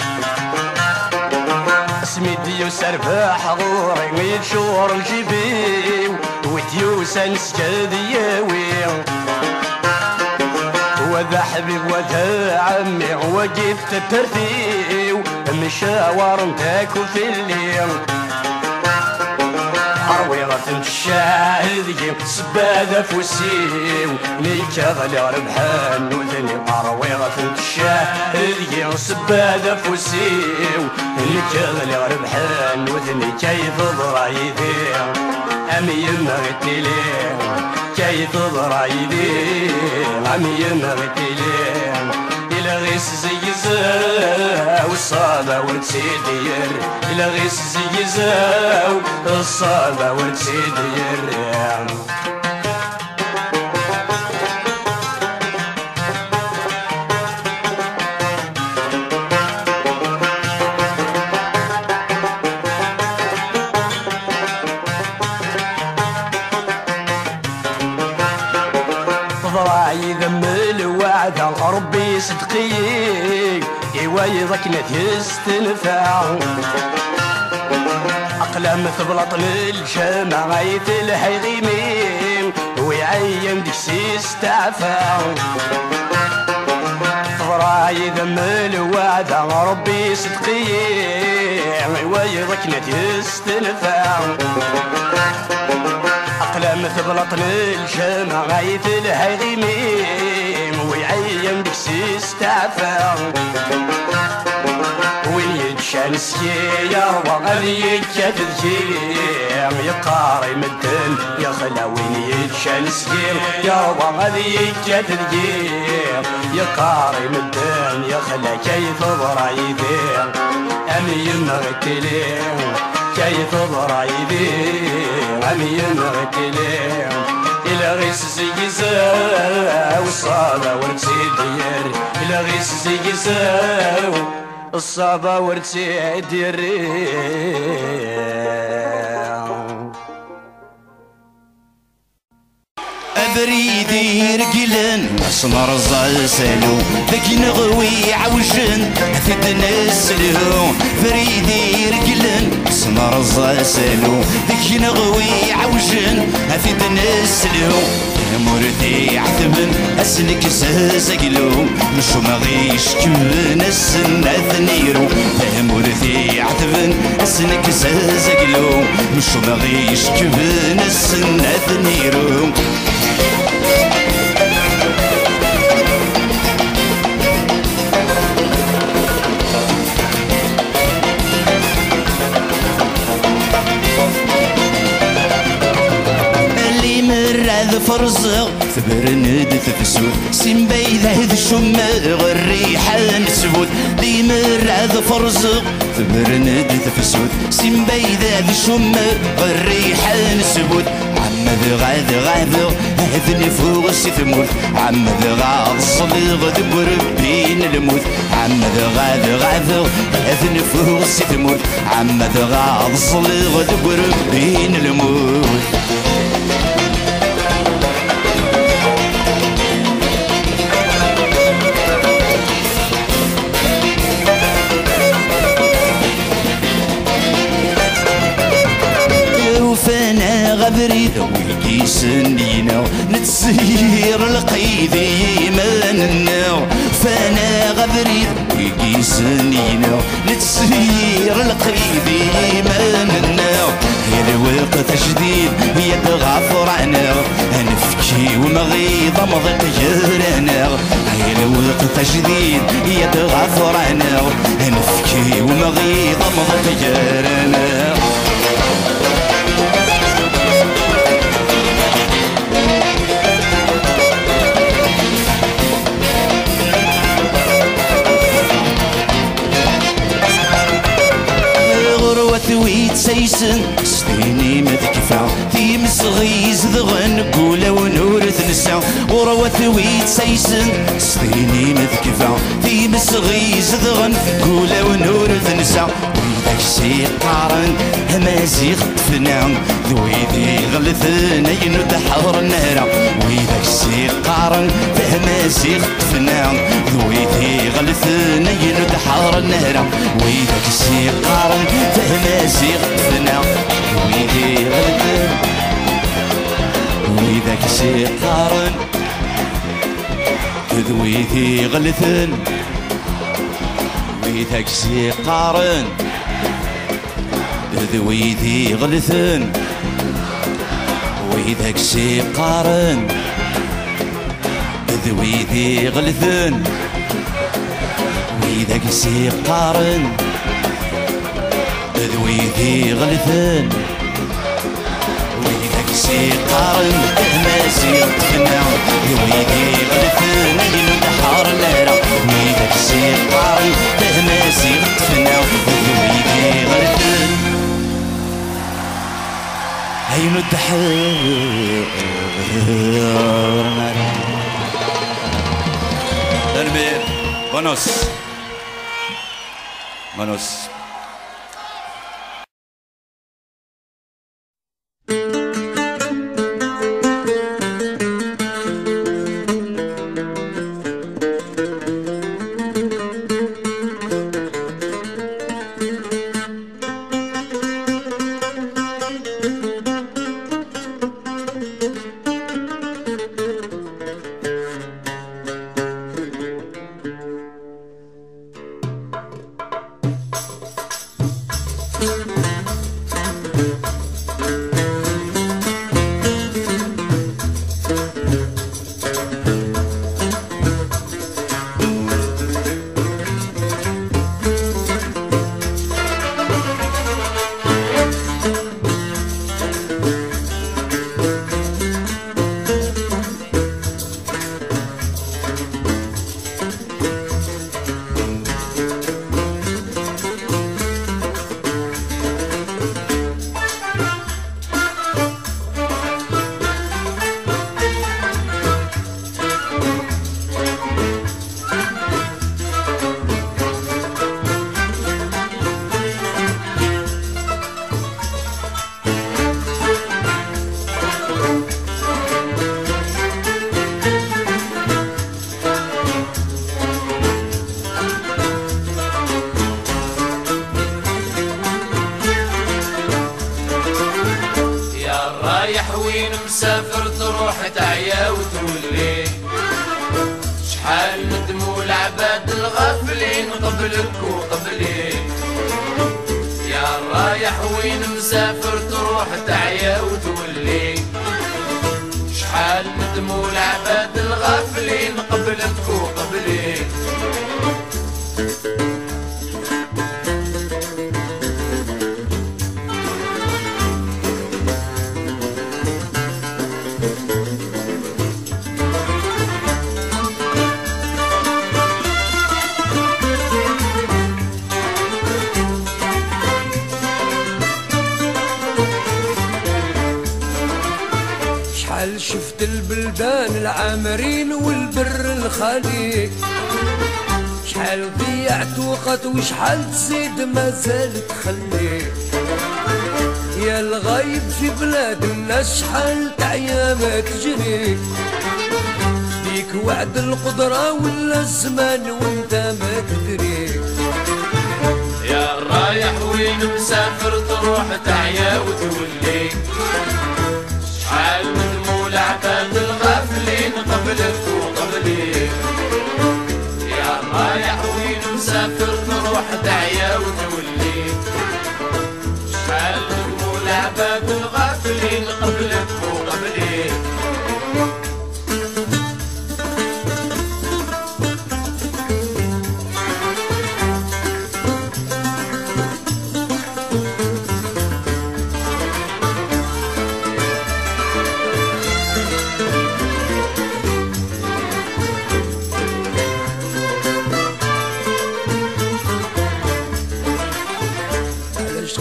اسمي ديو سرباح غوري يكشور الجفيم وديوسا نسكاذياوي وذا حبيب وذا عمي وجبت الترتيب مشاور نتاكل في الليل عرويضة الشاهد سبادة فوسيو ليك غلي ربحان وذني عرويضة الشاهد سبادة فوسيو ليك غلي ربحان وذني كيف ضرايدي أمي مغتلي كيف ضرايدي عمي مغتلي إلى غيس زيزاو الصابة والتسيدير إلى غيس زيزاو الصابة والتسيدير ربي صدقي يوايضك نتستنفع أقلام ثبلط للجامع غايت الحيغيمين ويعيم دكسيس تعفع فراي ذم الوعد ربي صدقي يوايضك نتستنفع أقلام ثبلط للجامع غايت الحيغيمين ويعيم دكسيس تعفى وين يتشان سكيا وغالي يتذكير يقاري مدن يا خلا وين يتشان سكيا يا وغالي يتذكير يقاري مدن يا خلا كيف ضرايدي أمي مغتلي كيف ضرايدي أمي مغتلي إلى غيس زيزاو الصابة ورتسيدير إلى غيس زيزاو الصابة ورتسيدير أبريدي رجلن أسمر الزلزلو ذاك نغوي عوجن ثدن السلو فريدي رجلن أسمر الزلزلو ذاك نغوي عوجن ثدن السلو مرثي عتمن أسلك زازقلو مشو مغيش كمن السنة ثنيرو مرثي عتمن أسلك زازقلو مشو مغيش كمن السنة ثنيرو فرزق ثبرند تفسود سنبي ذهذ شماغ الريحة نسود لي مراد فرزق تبرند تفسود سيمبا إذا بشمر الريحان سبود عمد غاذ غاذ هذني فوق ثمود عمد غاذ صليغ دبر بين الموت عمد غاذ غاذ هذني فوق ثمود عمد غاذ صليغ دبر بين الموت فانا غبري ذويكي سنينا نتسير القيدي مننا فانا غبري ذويكي سنينا نتسير القيدي مننا هي الوقت جديد هي تغفر عنا نفكي ومغيضة مضيق جيرنا هي الوقت جديد هي تغفر عنا نفكي ومغيضة مضيق جيرنا ثويت سيسن سديني مذكفة في مسغيز ذغن قولة ونورث نسا وروا ثويت سيسن سديني مذكفة في مسغيز ذغن قولة ونورث نسا ويدك سيقارن همازي خطفنا ذويدي غلثنا ينود حضر النهرة ويدك سيقارن همازي خطفنا ذويدي غلثنا ينود حضر النهرة ويدك سيقارن همازي خطفنا ويدي غلثنا ويدك سيقارن ذويدي غلثن ويدك سيقارن ذويدي غلثن ويدك سيقارن ذويدي غلثن ويدك سيقارن ذويدي غلثن ويدك سيقارن همازي خطفنا ذويدي غلثن اللي نتحار اللهرة ويدك سيقارن همازي خطفنا ذويدي غلثن هين الدحر تنبير منوس مسافر تروح تعيا وتولي شحال ندموا العباد الغافلين قبلك وقبلي يا رايح وين مسافر تروح تعيا وتولي شحال ندموا العباد الغافلين قبلك وقبلي شفت البلدان العامرين والبر الخالي، شحال ضيعت وقت وشحال تزيد مازال تخلي. يا الغايب في بلاد الناس شحال تعيا ما تجري، ديك وعد القدرة ولا الزمان وانت ما تدري. يا رايح وين مسافر تروح تعيا وتولي، شحال من دموع العباد الغافلين قبلك وقبلي. يا رايح وين مسافر تروح تعيا وتولي، شحال من دموع العباد الغافلين قبلك وقبلي.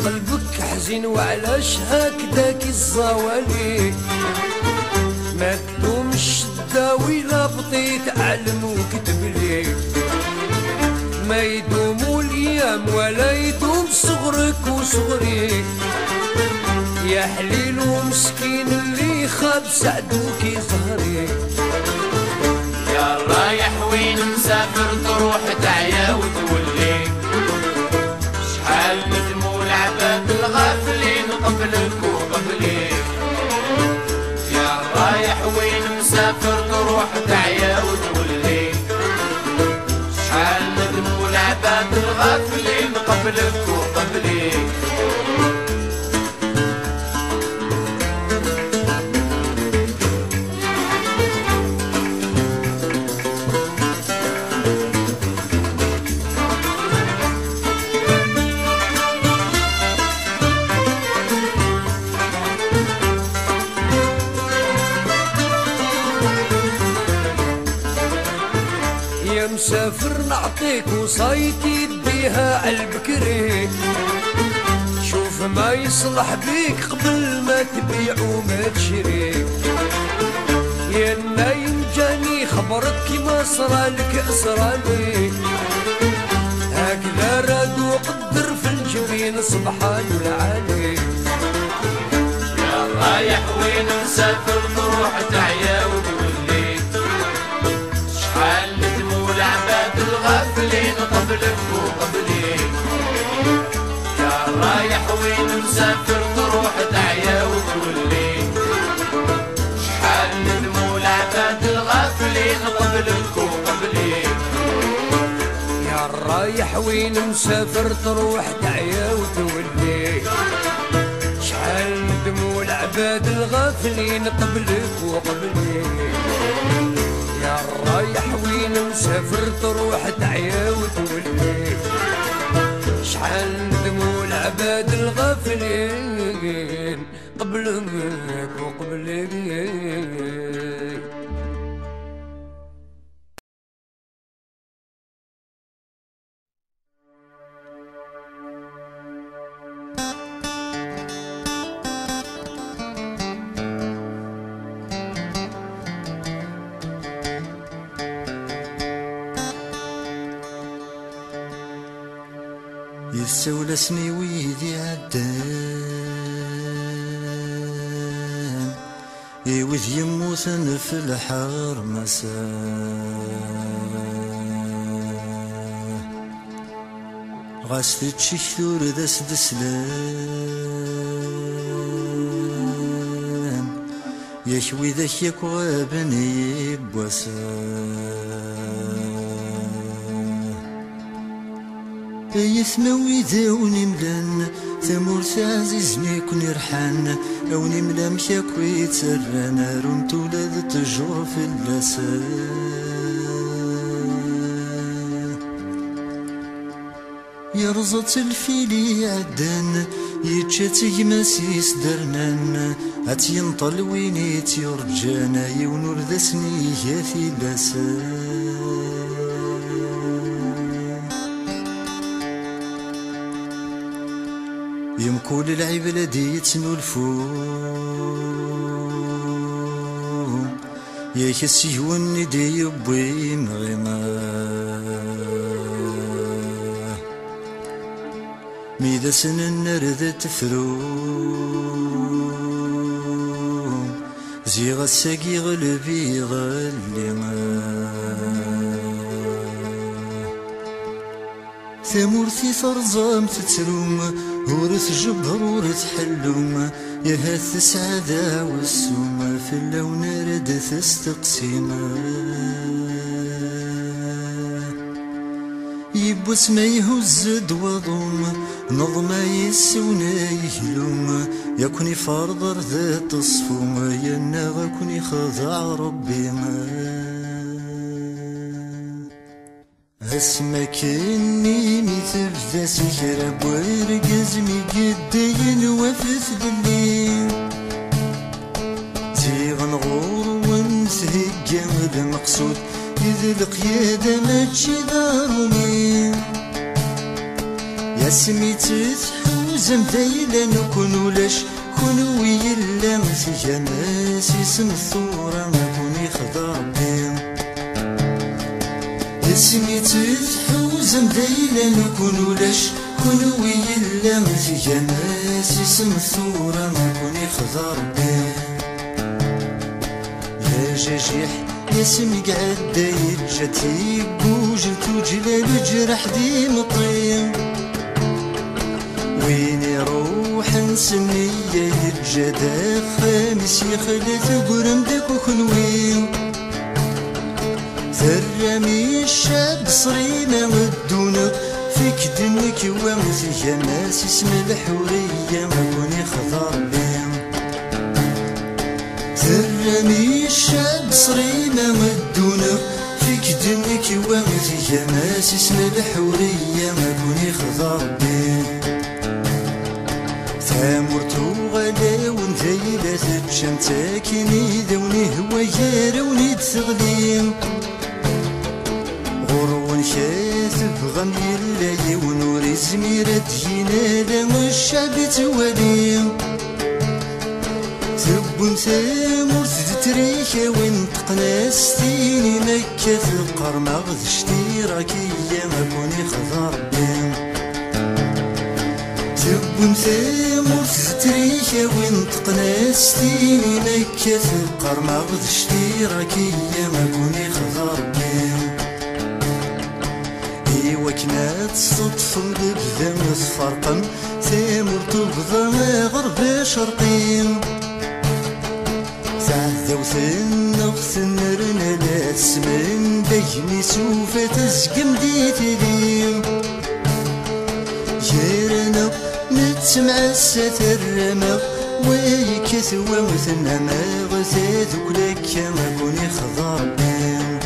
قلبك حزين وعلاش هكداك الزوالي، ما تدومش تداوي لا بطيت علم وكتب لي. ما يدوموا الايام ولا يدوم صغرك وصغري، يا حليل ومسكين اللي خاب سعدوك ظهري. يا رايح وين مسافر تروح تعيا وتولي، شحال ندموا العباد الغافلين قبلك وقبلي. يا رايح وين مسافر تروح تعيا وتولي، شحال ندموا العباد الغافلين قبلك وقبلي. يا مسافر نعطيك وصايتي يديها عالبكري، شوف ما يصلح بيك قبل ما تبيع وما تشري. يا النايم جاني خبرك كيما صرالك صرالي، هكذا راد وقدر في الجبين سبحان العالي. يا رايح وين مسافر تروح تعيا وتولي، شحال ندموا العباد الغافلين قبلك وقبلي. يا رايح وين مسافر تروح تعيا وتولي، شحال ندموا العباد الغافلين قبلك وقبلي. يا رايح وين مسافر تروح تعيا وتولي، شحال ندموا العباد الغافلين قبلك وقبلي. يا رايح وين مسافر تروح تعيا وتولي، شحال ندموا العباد الغافلين قبلك وقبلي. يسولسني ويدي عدان، يوذ يموتن في الحار مساء. غاس تشكثور داس دسلان، يكوي ذاك يكوابني بوسا. يثنوي ذاوني ملان ثمورت عزيزني كون يرحان، اوني ملا مشاكوي تسران رمت ولاد تجور في اللسان. يرزط الفيلي عدان يتشات يماسيس درنان، هات ينطل وينيت يرجانا يونور ذاسني ياثي لسان. يمكول العبلة دي يتنولفو يا كسيوني دي يبوي مغيما ميدا سنن نرد تفرو زيغ الساقي غلبي غليما ثمورتي ترزام تتروم ورث جبر ورث حلوم يا هاث السعادة والسوم في اللون رد تستقسيما يبوس ما يهز دوضوم نظم يسونا يهلوم يكوني فرضر ذات الصفوم ينغ كوني خضع ربي ما اسمك اني مثبدا سكر بورقز مقدين وفث بالليل زيغ نغور ونسهق المقصود إذ القيادة ماشي ضروري يا سميتي تحوز مدايلة نكون ولاش كون ويلا مسيا ناس يسم الثورة ما كوني خضر بهم يا سميتي تحوز مدايلة نكون ولاش كون ويلا مسيا ناس يسم الثورة ما كوني خضر بهم يا جاجيح ياسمي قعد يتجتي بوجلتو جلال جرح دي مطيم وين يروح نسمي يتجدا خامس يخلت قرم داك وخنويم ثرمي الشاب صرينا ودونك فيك دنك ومزيا ناس اسم الحورية ما كوني خضر بهم ثرمي الشاب صرينا مدونا فيك دنك ومزيا ناس اسم الحورية ما كوني خضر بيه ثامرتو غلا ونذيلة تشمتاكني ذوني هوايا روني تغليم غرون كاثب غم يلاي ونوري زميرة دينا لا الشعب تواليم تبون ثامر تتريكا وانتقنا ستيني مكة في القرمة غذشتي راكية ما كوني خضر بهم تبون ثامر تتريكا وانتقنا ستيني مكة في القرمة غذشتي راكية ما كوني خضر بهم إيوا كنا تصدف بذا متفرقم ثامر تبضى ما غرب شرقيم ذوثن نغثن رنا لا تسمن بيني سوف تزقم ديت ليم جيرنا نتسمع الستر رمى ويكثوى مثلنا ما غثاذك لك ما كوني خضر بهم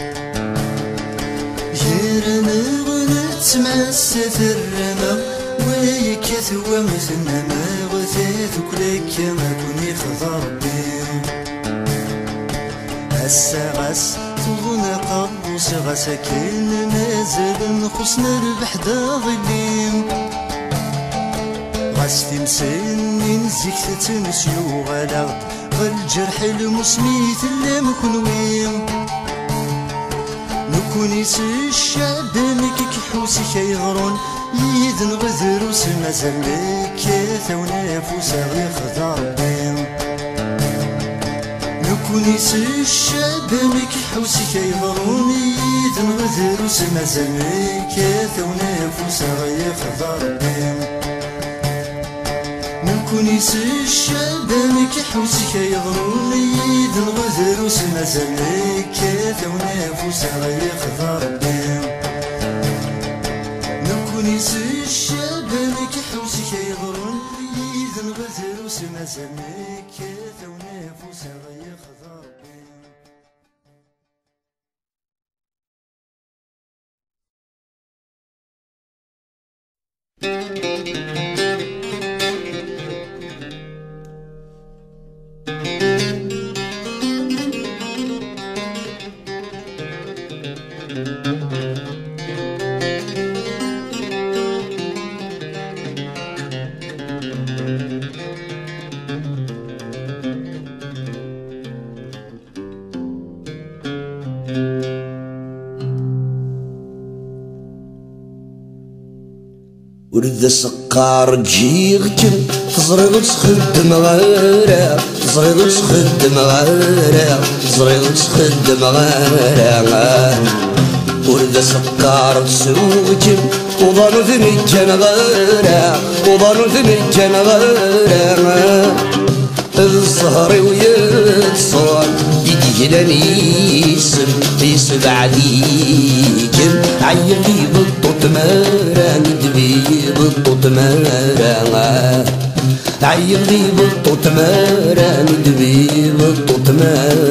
جيرنا نتسمع الستر رمى ويكثوى مثلنا ما غثاذك لك ما كوني خضر بهم السغس طولنا قبوس غساكن مازال نخصنا البحدا ظليم غاس تمسن نزيك تتنسيو غلاغد غالجرح المسميت اللي مكنويم نكونيس الشعب مكيك حوسي كيغرون يدن غذروس مازال لك ثونا فوسا خضر بهم نكونيس الشعب مكحوسي كيضروني يدن غذروس مازال لك ثونا فوسا خضر بهم نكونيس الشعب مكحوسي كيضروني يدن غذروس مازال لك ثونا فوسا خضر بهم نكونيس الشعب مكحوسي كيضرون يدن غذروس مازال لك ثونا فوسا خضر بهم ورد سقار تجيغكم تزرغ تخدم غيرها تزرغ تخدم غيرها تزرغ تخدم غيرها ورد سقار تسوقكم وظنوا ثمجن غيرها وظنوا ثمجن غيرها الزهر ويتصور يجلني يسب عليكم عيلي بالطوط مارا ندبي بالطوط مارا عيلي بالطوط مارا ندبي بالطوط مارا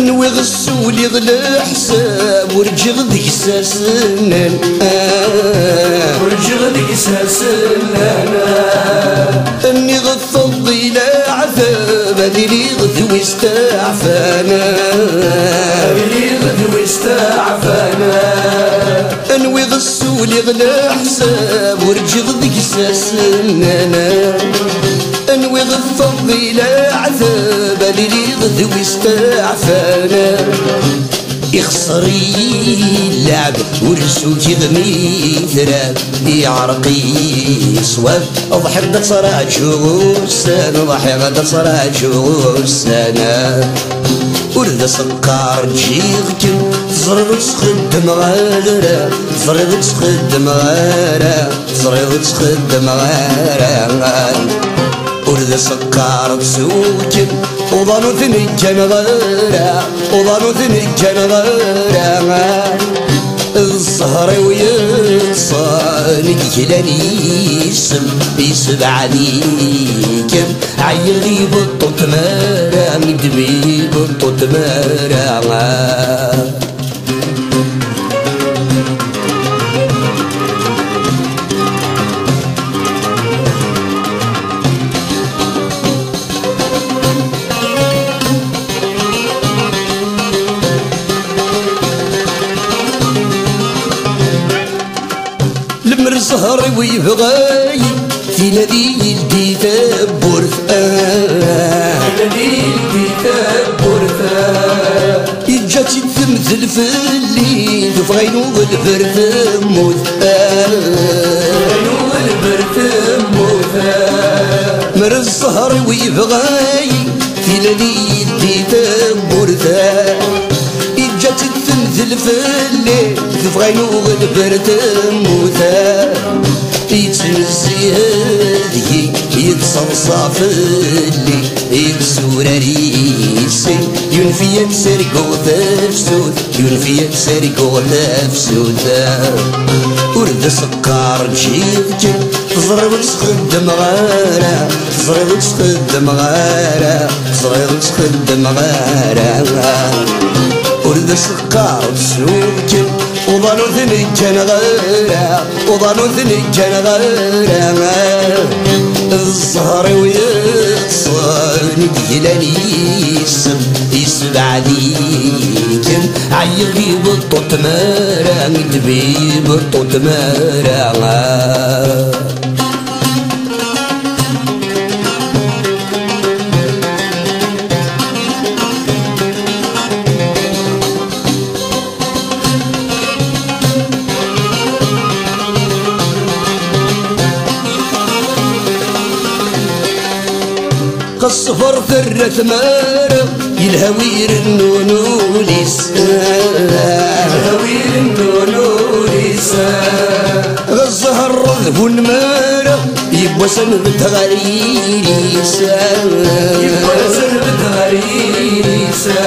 نوي غسولي غلا حساب ورجغ ذيك ساسنان ورجغ ذيك ساسنان اني غفض الى عذاب هذي لي غدوي استعفانا هذي لي غدوي استعفانا انوي غسولي غلا حساب ورجغ ذيك ساسنان انوي غفض الى عذاب هذي لي غدوي استعفانا يخسري اللعب ورسوك يغمي ثراب يعرقي صواب اضحك دا صراع شوسان اضحك دا صراع شوسان ورد سقار تجيغكم تزرغ تخدم غيرها تزرغ تخدم غيرها تزرغ تخدم غيرها ورد سقار تسوكم وظنوا ثمجن غيرها وظنوا ثمجن غيرها الزهر ويتصان يجلني يسب عليكم عيلي بالطوط مارا ندبي بالطوط مارا الزهر ويبغاي في نادي الكتاب برثان نادي الكتاب برثان يجات تمثل في الليل فغينو البرث موثان غينو البرث موثان مر الزهر ويبغاي في نادي الكتاب برثان يجات تمثل في الليل فغينو البرث موثان يتنزي هذي يتصلصى في اللي يكسور ريسي ينفي تسرقو تفسود ينفي تسرقو تفسود ورد سقار تجيغكم تزرغ تخدم غارة تزرغ تخدم غارة تزرغ تخدم غارة ورد سقار تسوقكم وظنوا ثمجن غيرها وظنوا ثمجن غيرها الزهر ويتصان يجلني يسب عليكم عيلي بالطوط مارا ندبي بالطوط مارا الصفر ثرة مارا يلهوير النونو لسان يلهوير النونو لسان غزها الرذب المارا يبوى سنبت غريسان يبوى سنبت غريسان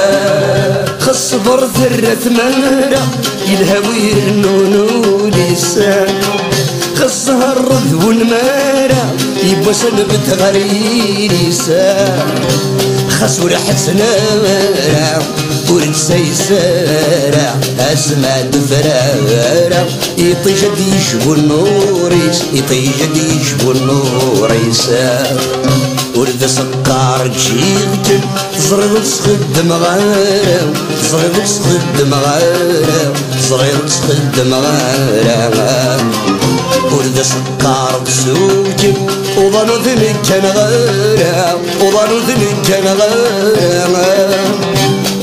الصفر ثرة مارا يلهوير النونو لسان غزها الرذب المارا يبوى سنبت غريسة خسور حسنا ورنسى يسارع اسمع دفرارة يطيجد يشبو النوريس يطيجد يشبو النوريس ورد سكر جيغتن زرير تخدم غيره زرير تخدم غيره زرير تخدم غيره ورد سكر بسوكن وظنو ذنك كان غيره وظنو ذنك كان غيره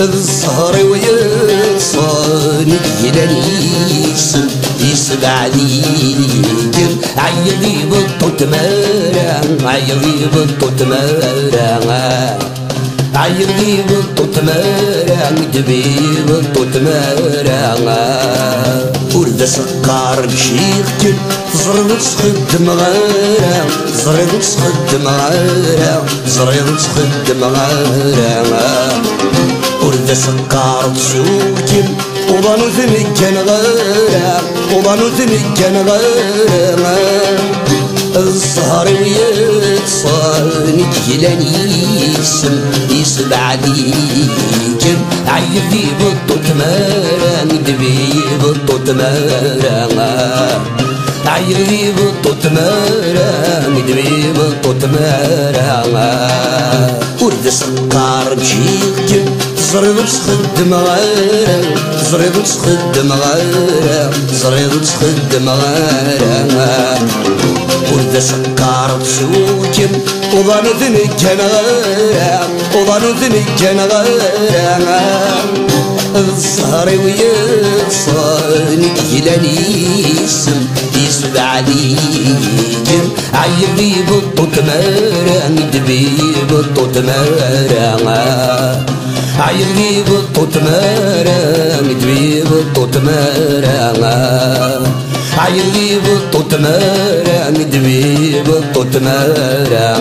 الزهر ويصاني يلانيس يسبع ليكر عيلي بطوط مارع عيلي بطوط مارع عيلي بطوط مارع دبي بطوط مارع ورد سكر بشيختن زرير تخدم غيره زرير تخدم غيره زرير تخدم غيره ورد سكر بسوكن وظنو ذنك كان غيره وظنو ذنك كان غيره الزهر ويتصاني يلاني يسبع ليكن عيلي بطوط مارع دبي بطوط مارع عيلي بطوط مارع دبي بطوط مارع ورد سكر بشيختن زرير تخدم غيره زرير تخدم غيره زرير تخدم غيره ورد سكر بسوكن وظنو ذنك كان غيره وظنو ذنك كان غيره الزهر ويصاني يلانيس يسبع ليكن عيلي بطوط مارع دبي بطوط مارع عيلي بطوط مارع دبي بطوط مارع عيلي بطوط مارع دبي بطوط مارع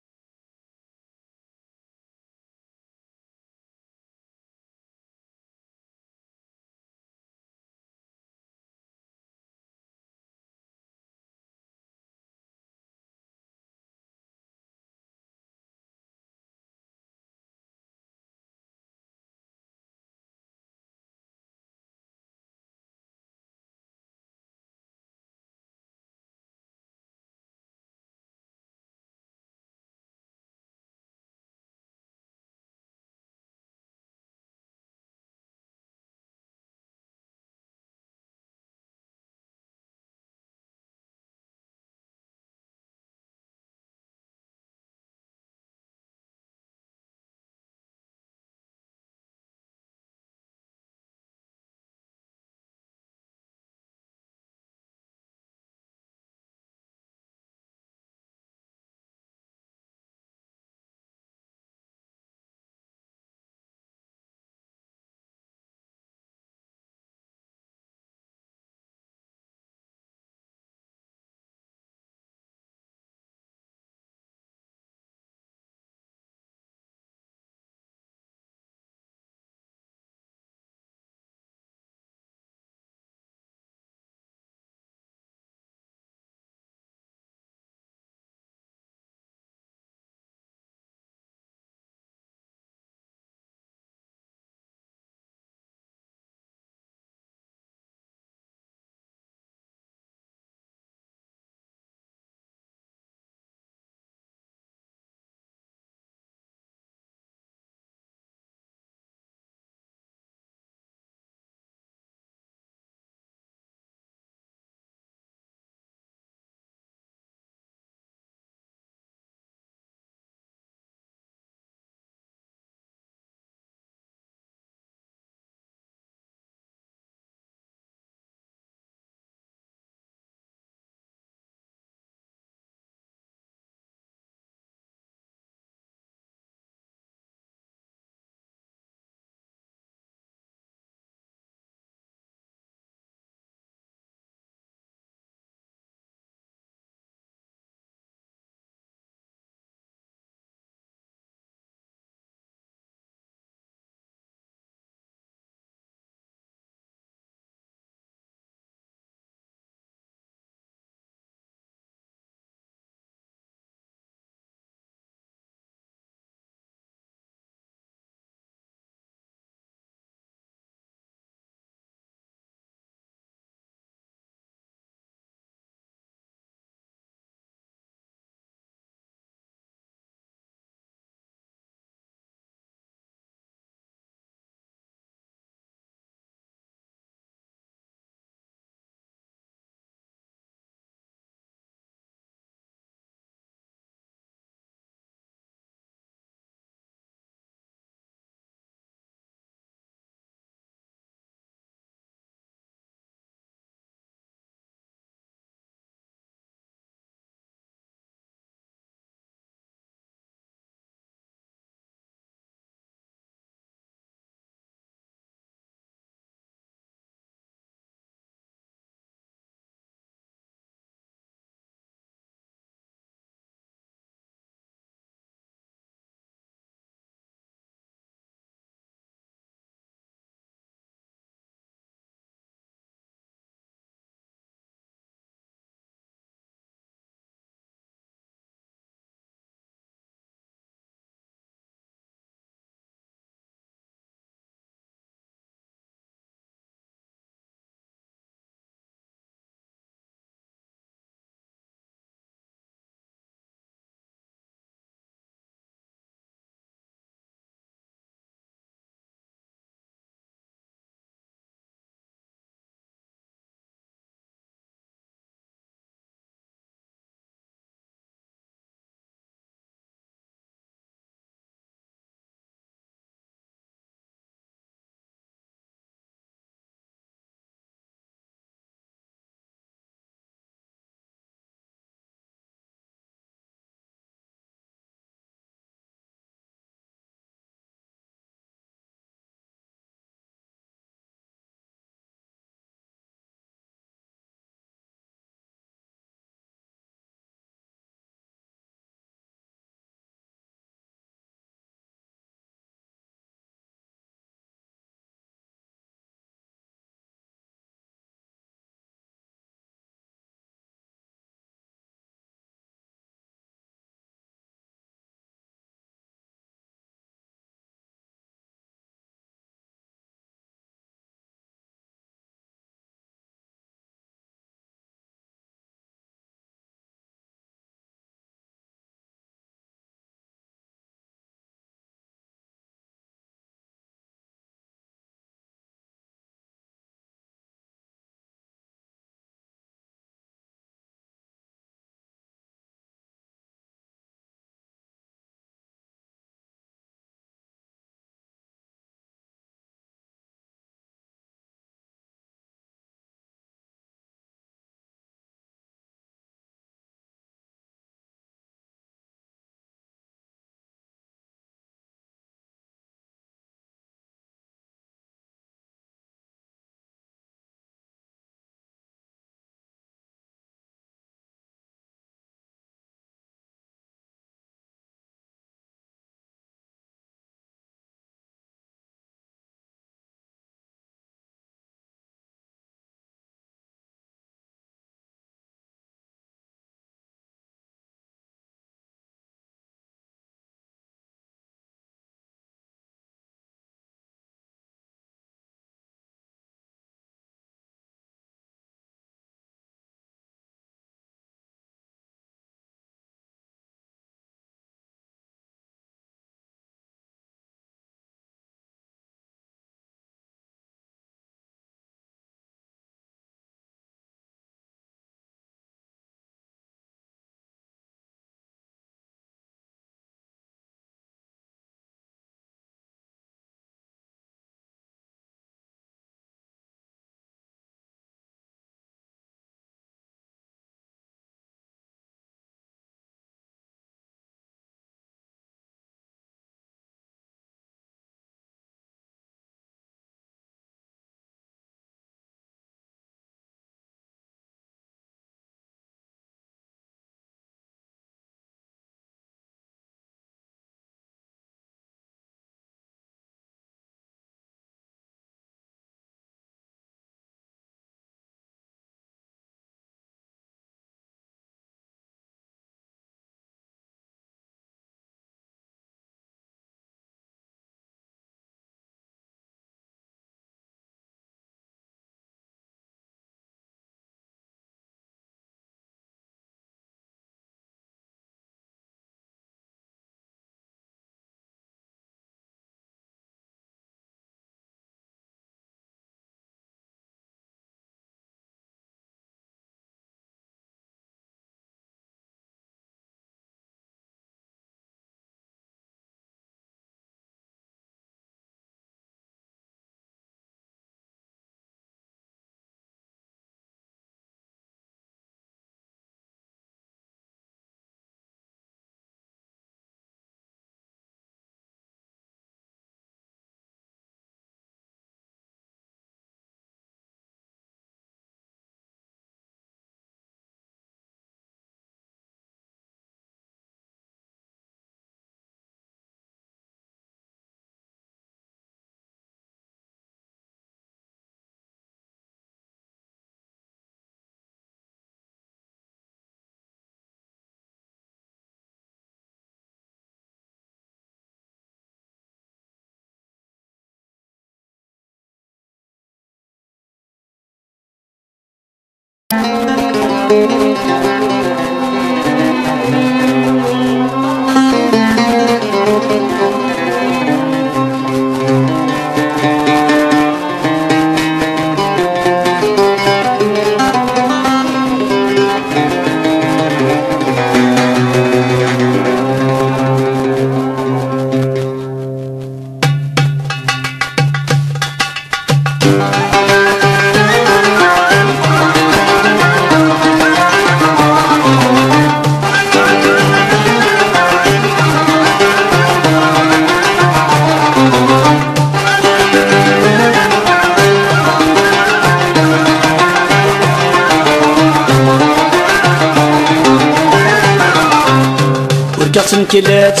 نكلات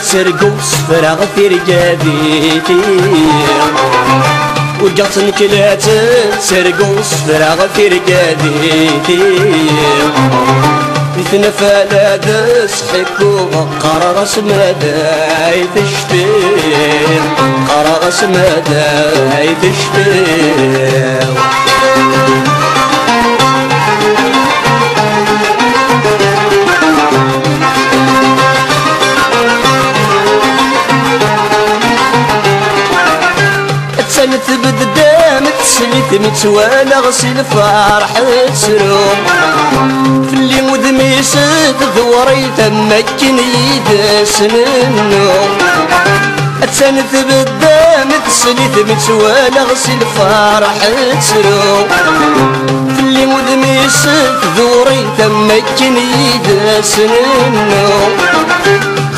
تسرقو صفرا في رقابيتي ورجعت نكلات تسرقو صفرا في رقابيتي يتنفى لا دسحكو قرار اسمدا يتشتير قرار اسمدا يتشتير تسلت بددام تسلت متوالا غسل فرح تسروم في اللي مدميس تثوري تمكن يدسن النوم تسلت بددام تسلت متوالا غسل فرح تسروم في اللي مدميس تثوري تمكن يدسن النوم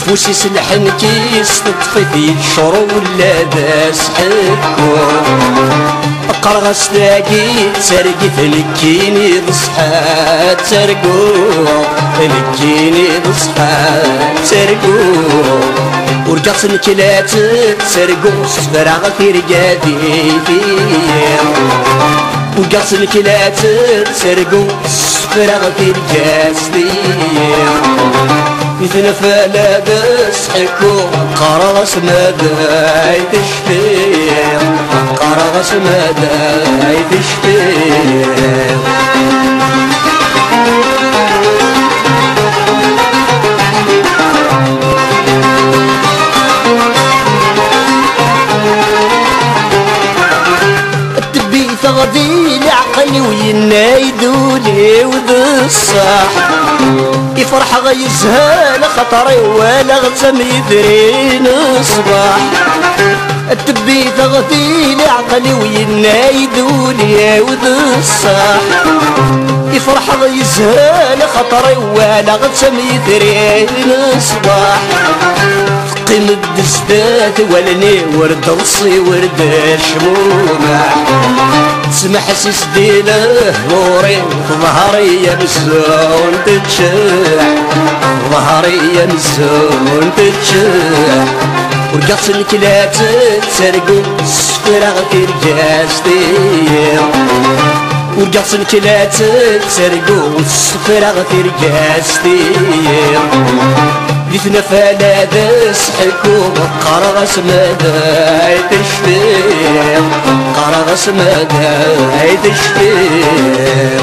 كفوسي سلحن كيس تطفي في الشرو ولا داس حكو قرغس تلاقي تسرقي تنكيني بصحة تسرقو تنكيني بصحة تسرقو ورجعت نكلات تسرقو صفرا في رقابي ورجعت نكلات تسرقو صفرا في رقابي يتنفى لا دسحكو قرغس مدى يتشتير قرغس مدى يتشتير التبي ثغدي لعقلي وينايدولي وذا الصح يفرح غيزها لخطري ولا غتم يدرين صباح التبي ثغتي لعقلي وينايدولي وذا الصح يفرح غيزها لخطري ولا غتم يدرين صباح قيم الدزدات ولني ورد رصي ورد شمومة تسمح سيس ديله نوري ظهري يا مزون تتشح ظهري يا مزون تتشح ورقص الكلات تسرقو صفرا في رجاستي ورقص الكلات تسرقو صفرا في رجاستي يتنفى لا دسحكو قرغس مدى يتشتير قرغس مدى يتشتير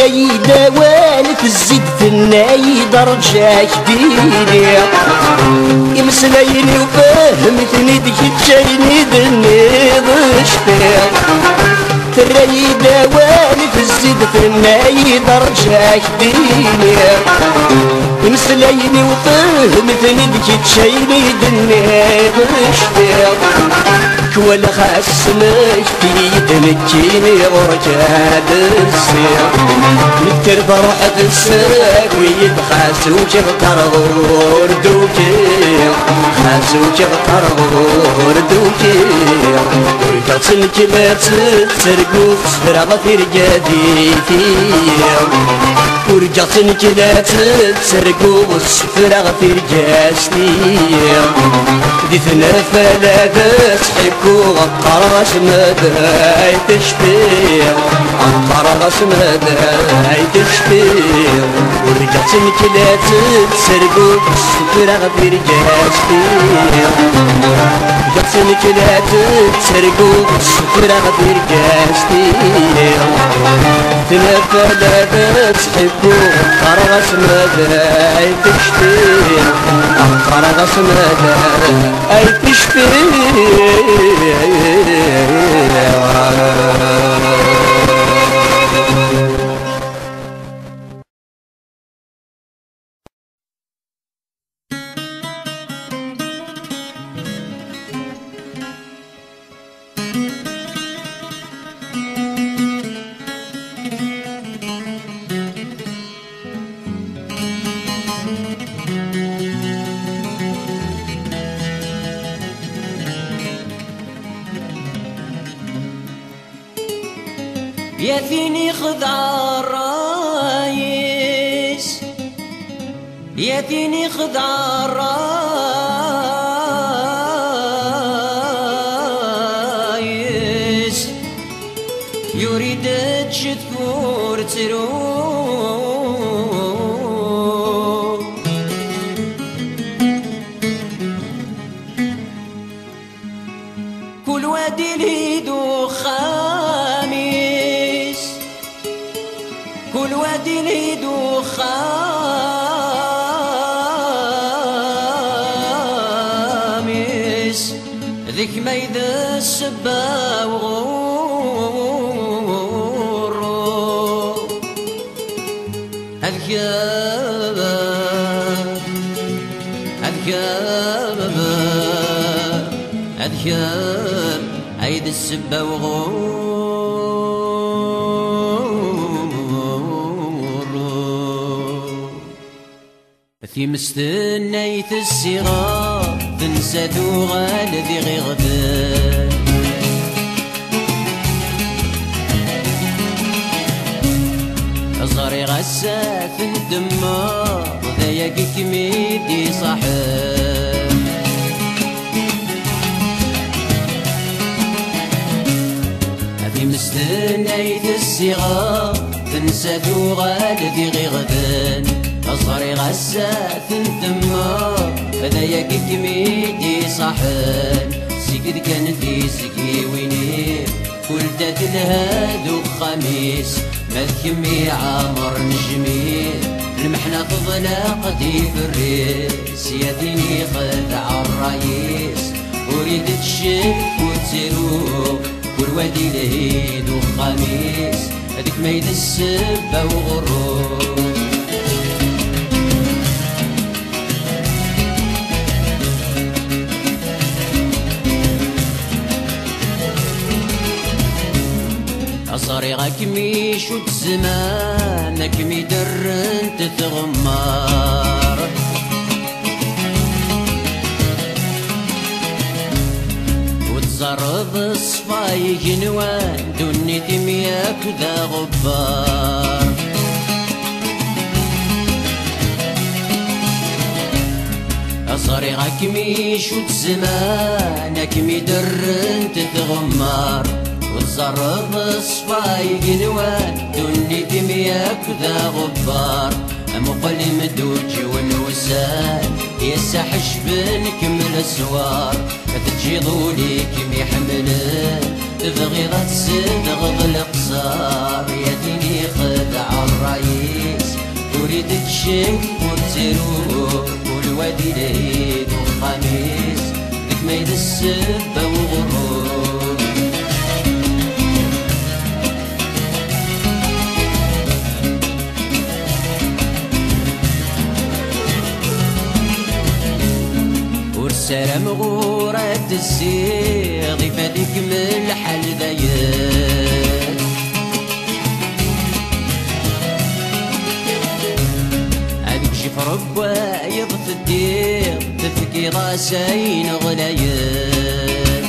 الريدة والف الزيد في النايد رجع كديري يمسليني وفهمتني تكتشيني دني ضشتير الريدة والف الزيد في النايد رجع كديري يمسليني وفهمتني تكتشيني دني ضشتير ولا خاسمك في تنكيني ورجاد السير نكتر بروح الساق ويتخاسو جغتر غوردوكي خاسو جغتر غوردوكي ورقصن كلات تسرقو صفرا في رقادي ورقصن كلات تسرقو صفرا في رقاستي ديثنا فلا دسحكو قرغس مدى يتشتير قرغس مدى يتشتير ورجعت نكلات تسرقو صفرا في رجاستي رجعت نكلات تسرقو صفرا في رجاستي تنفى لا دسحكو قرغس مدى يتشتير قرغس مدى يا ثيني خدع الرايس يا ثيني خدع الرايس يريد تشذكور تروح كل وادي ليدو خامس كل وادي ليدو خامس ذيك ما إذا السبا وغورو أذكر عيد السبا وغورو في مستنيت الصغار تنسى دوغال ذي غيغدان صغري غسات الدمار ذايا كميدي صاحب هذي مستنيت الصغار تنسى دوغال ذي غيغدان صغري غسات الدمار ذايا كميدي صاحب سكد كان في سكي ويني كل داد الهادو خميس ما ذكمي عامر نجمي المحنة تضلق دي في الريس يا ديني خدع الرايس وريد تشك وتزيرو كل وادي لهيد وخميس هذيك ميد السبة وغرور أصاري غاكمي شوت زمان كمي درن تتغمار وتزرد الصفاي جنوان دوني تمياك ذا غبار أصاري غاكمي شوت زمان كمي درن تتغمار وتزرب الصفاي قنوان دوني دمياك ذا غبار مقلي مدوج والوسان يسحش بنكمل السوار تجي ضولي كم يحملن تبغي تصدغ القصار يا ديني خدع الرايس تريد تشك وتزيرو كل وادي ليد وخميس ذيك ميد السبة وغرور سلام غورة الزيغ يفاديك من الحل داير هذيك شي في ربا يضف الدير تفكي راسين غلاير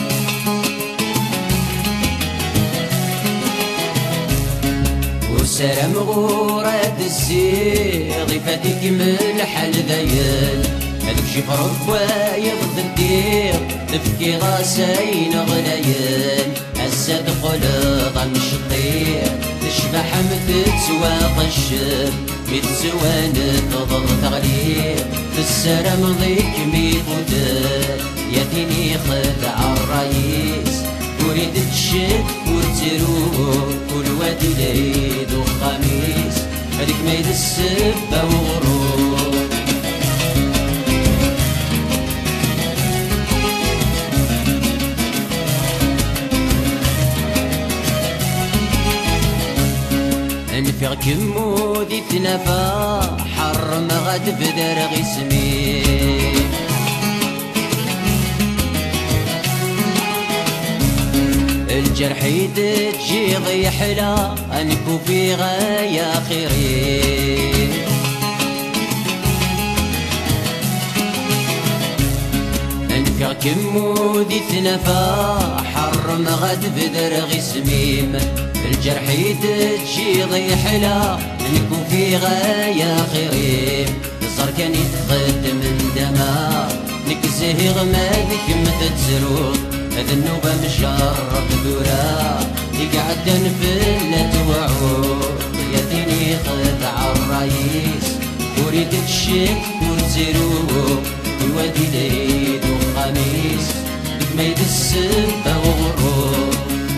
وسلام غورة الزيغ يفاديك من الحل داير هذيك شي في ربا يضد الدير تفكي راسين غلايين هسا دخل ضمش الطير تشبح متتسواق الشر متسوان تضل تغلير في السلام ضيك ميت ودار يا ديني خدع الرايس تريد تشك وتزيرو كل وادي ليد وخميس هذيك ميد السبة وغرور نفيغ كمو ذي تنفى حرم غد بدر غسمي الجرح يتجي ضيحلا انكو في غاية خيري كمودي ثنفا حرم غد بدر غسميم الجرح يتجي ضيحلا نكون في غاية خيريم صار كان يتغد من دما نكزه غمادك متتزروط هذا النوبة مشرب دورا يقعد نفلت وعود يا ديني خدع الرئيس وريد تشك وتزرو الوادي ليد وخميس ميد السبة وغروب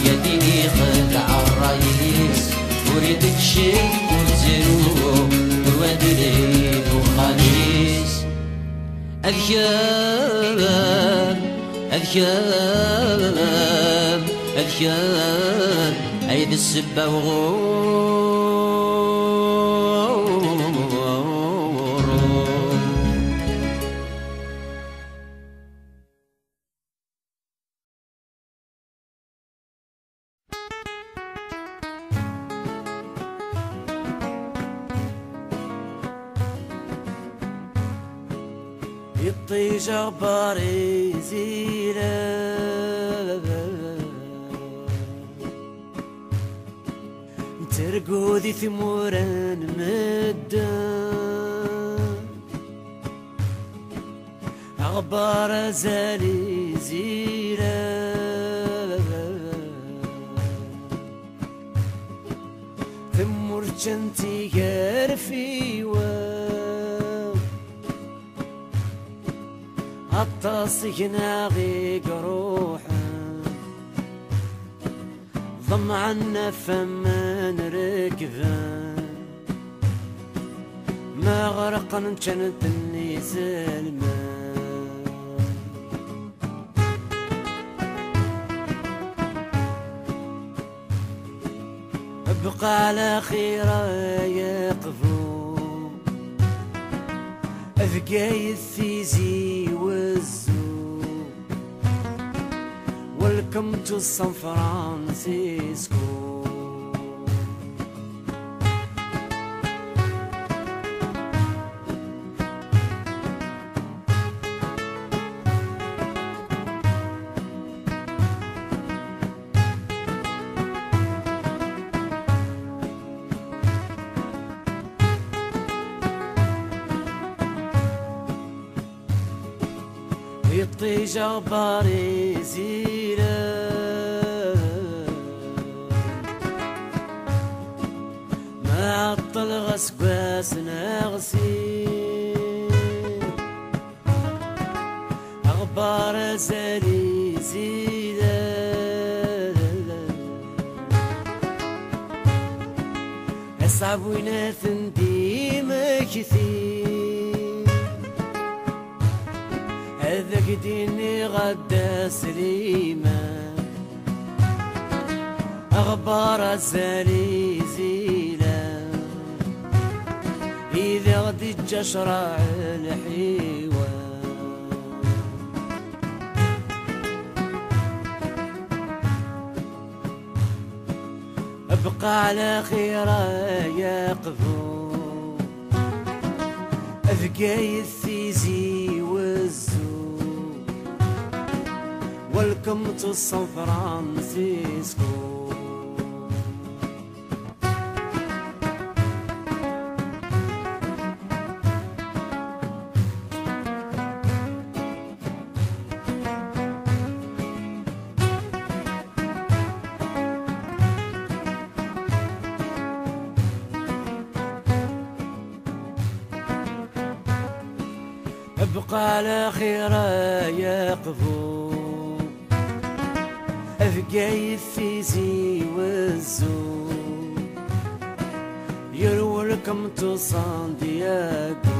يا ديني خدع الرئيس وريد تشك وتزرو الوادي ليد وخميس أذكار عيد السبة وغروب يطيج أخباري زينة ترقودي ثمورا مدان أخبار زالي زينة ثمور جنتي قرفي التصينا غيق روحا ضم عنا فمن ركبا ما غرقا كانت النزال ما ابقى على خيرا يقفو أذقاي الثيزي والزو Welcome to San Francisco يطيج أخباري زينة ما عطل غسقاس نغسين أخبار زالي زينة أصعب وناث نديم كثير هذاك ديني غدا سليمة أخبار الزالي زيلة إذا غدي تشرع الحيوة أبقى على خيرا يقفو أذقاي الثيزي والزو Welcome to San Francisco أبقى على خيرا يقفو أذقاي الثيزي والزو You're welcome to San Diego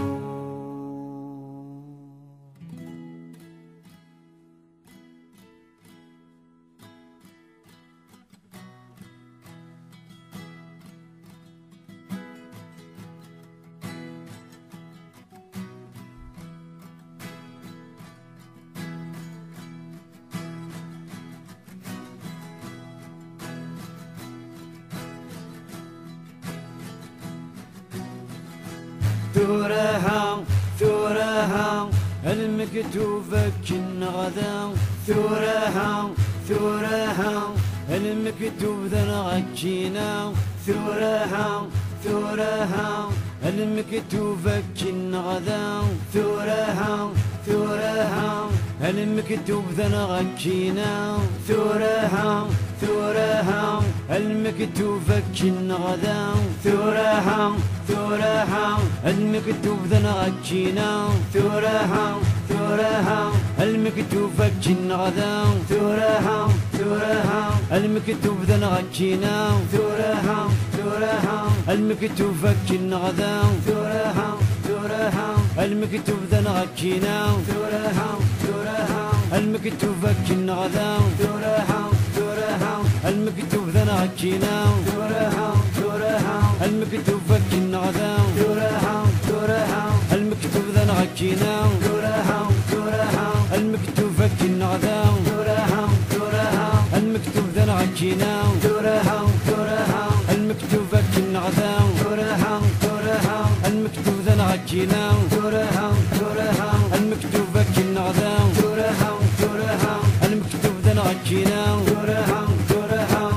المكتوبة كن غدا ثورها ثورها المكتوب ذا نغكينا ثورها ثورها المكتوبة كن غدا ثورها ثورها المكتوب ذا نغكينا ثورها ثورها المكتوبة كن غدا ثورها ثورها المكتوب ذا نغكينا ثورها ثورها المكتوبة كن غدا ثورها ثورها المكتوب ذا نغكينا ثورها ثورها المكتوبة كن غدا ثورها ثورها المكتوب ذا نغكينا ثورها ثورها المكتوبة كن غدا ثورها ثورها المكتوب ذا نغكينا ثورها ثورها المكتوبة كن غدا ثورها ثورها المكتوب ذا نغكينا ثورها ثورها المكتوبة كن غدا ثورها ثورها المكتوب ذا نغكينا ثورها ثورها المكتوبة كن غدا ثورها ثورها المكتوب ذا نغكينا ثورها ثورها المكتوبة كن غدا ثورها ثورها المكتوب ذا نغكينا ثورها ثورها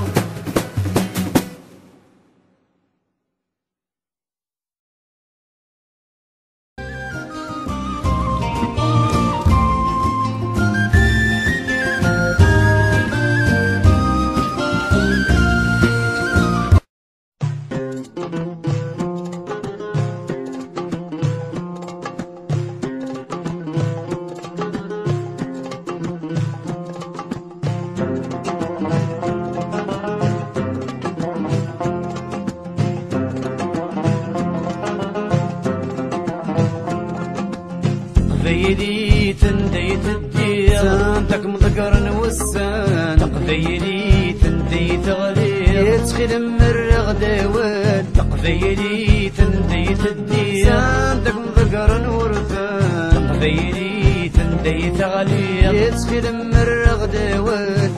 تقبيلي تنديت الدير سانتك مذكر نوسان تقبيلي تنديت غلير يتخيل مرغ داوان تقبيلي تنديت الدير سانتك مذكر نورثان تقبيلي تنديت غلير يتخيل مرغ داوان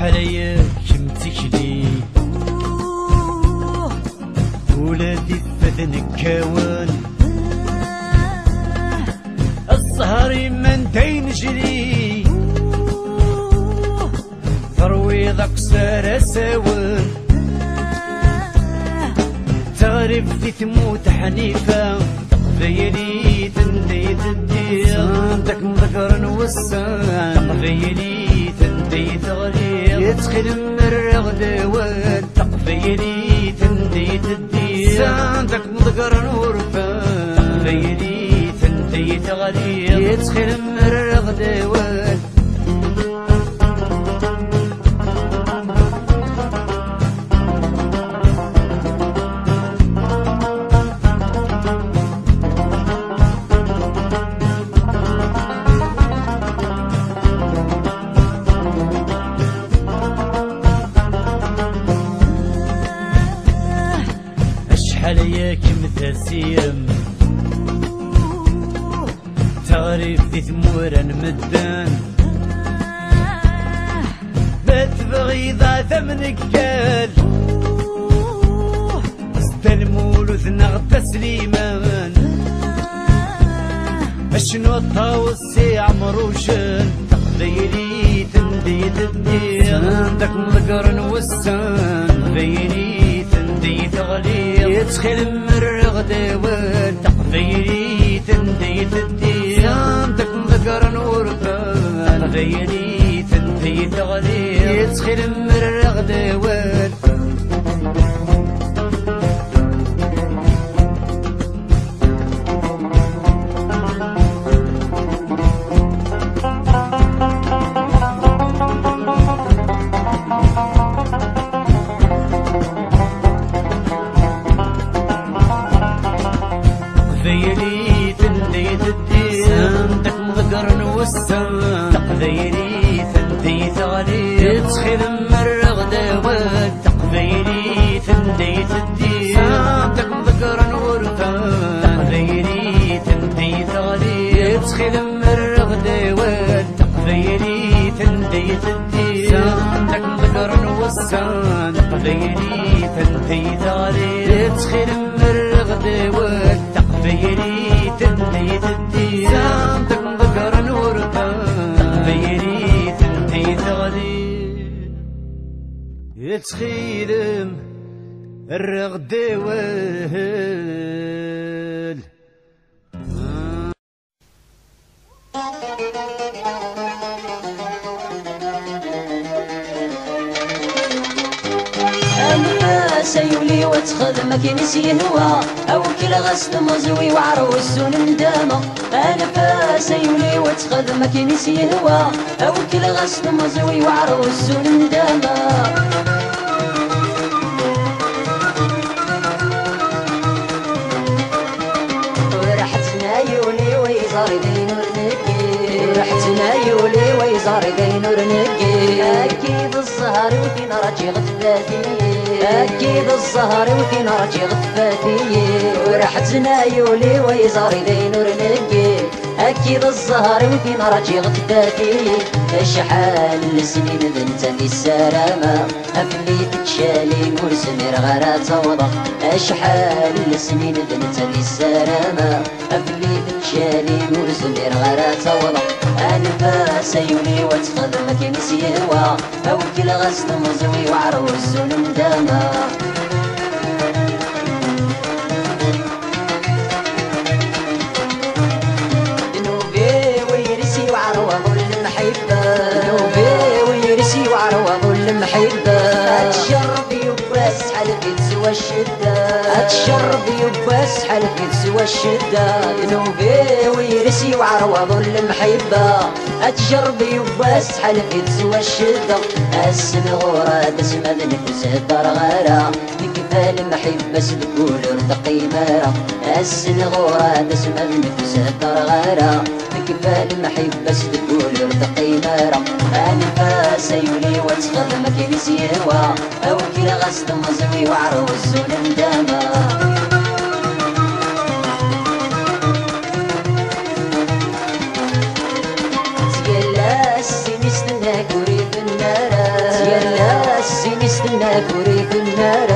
عليا كمتك لي ولادي فدن كاوان السهر من دين جري ترويضك سار ساوان تعرف في تموت حنيفة تقبيلي تنديت الدير صندك مذكر نوسان تقبيلي تنديت غلير يتخيل مرغ داوان تقبيلي تنديت الدير صندك مذكر نورفان تقبيلي تنديت غلير يتخيل مرغ داوان عليا كمثاسيم تعرف ذي ثمورا مدان ما تبغي ضا ثمنك قال استلموا له ثنغ تسليمان اشنو الطاوسي عمروشن تقبيلي تنديت الدير عندك مذكر نوسان تقبيلي تنديت غلير يتخيل مرغ داوان تقبيلي تنديت الدير عندك مذكر نورفان تقبيلي تنديت غلير يتخيل مرغ داوان تقديري تنديت غليل تسخيل مرغ داوان تغلي تخيل مرغ ديوان تقبيلي تندي تدي سانتك مذكر وسان تقبيلي تندي تغلي تخيل مرغ ديوان تقبيلي تندي تدي سانتك مذكر تقبيلي تندي تغلي يتخيل الرغد ديوان سيولي وتخدمك نسي هوا او كل غسل مزوي وعروس ندامة انا فاسيولي وتخدمك نسي هوا او كل غسل مزوي وعروس ندامة ورحتنا يولي ويزار دينور نكي رحتنا يولي ويزار دينور نكي اكيد الزهر وفين راجي غثباتي اكيد الزهر وفين راجي غثباتي ورحتنا يولي ويزار دينور نكي اكيد الزهر وفين راجي غثباتي شحال السنين بنتني السلامة افليتك شالي مرسمير غير توضى شحال السنين بنتني السلامة افليتك شالي مرسمير غير توضى انفاس يولي وتخدمك نسي هوا او كل غسل مزوي وعروس ندامة المحبة اتشرب يباس حلقي تسوى الشدة اتشرب يباس حلقي تسوى الشدة ذنوبي ويرسي وعروض المحبة اتشرب يباس حلقي تسوى الشدة السنغورة تسمى ذنفس الدرغارة نكفى المحبة سبقول ارتقي مارا السنغورة تسمى ذنفس الدرغارة نكفى المحبة سبقول ارتقي مارا انفاس يولي وتخدمك نسي هوا او كل غسل مزوي وعروس ندامة تيلا السين استناك وريد النار تيلا السين استناك وريد النار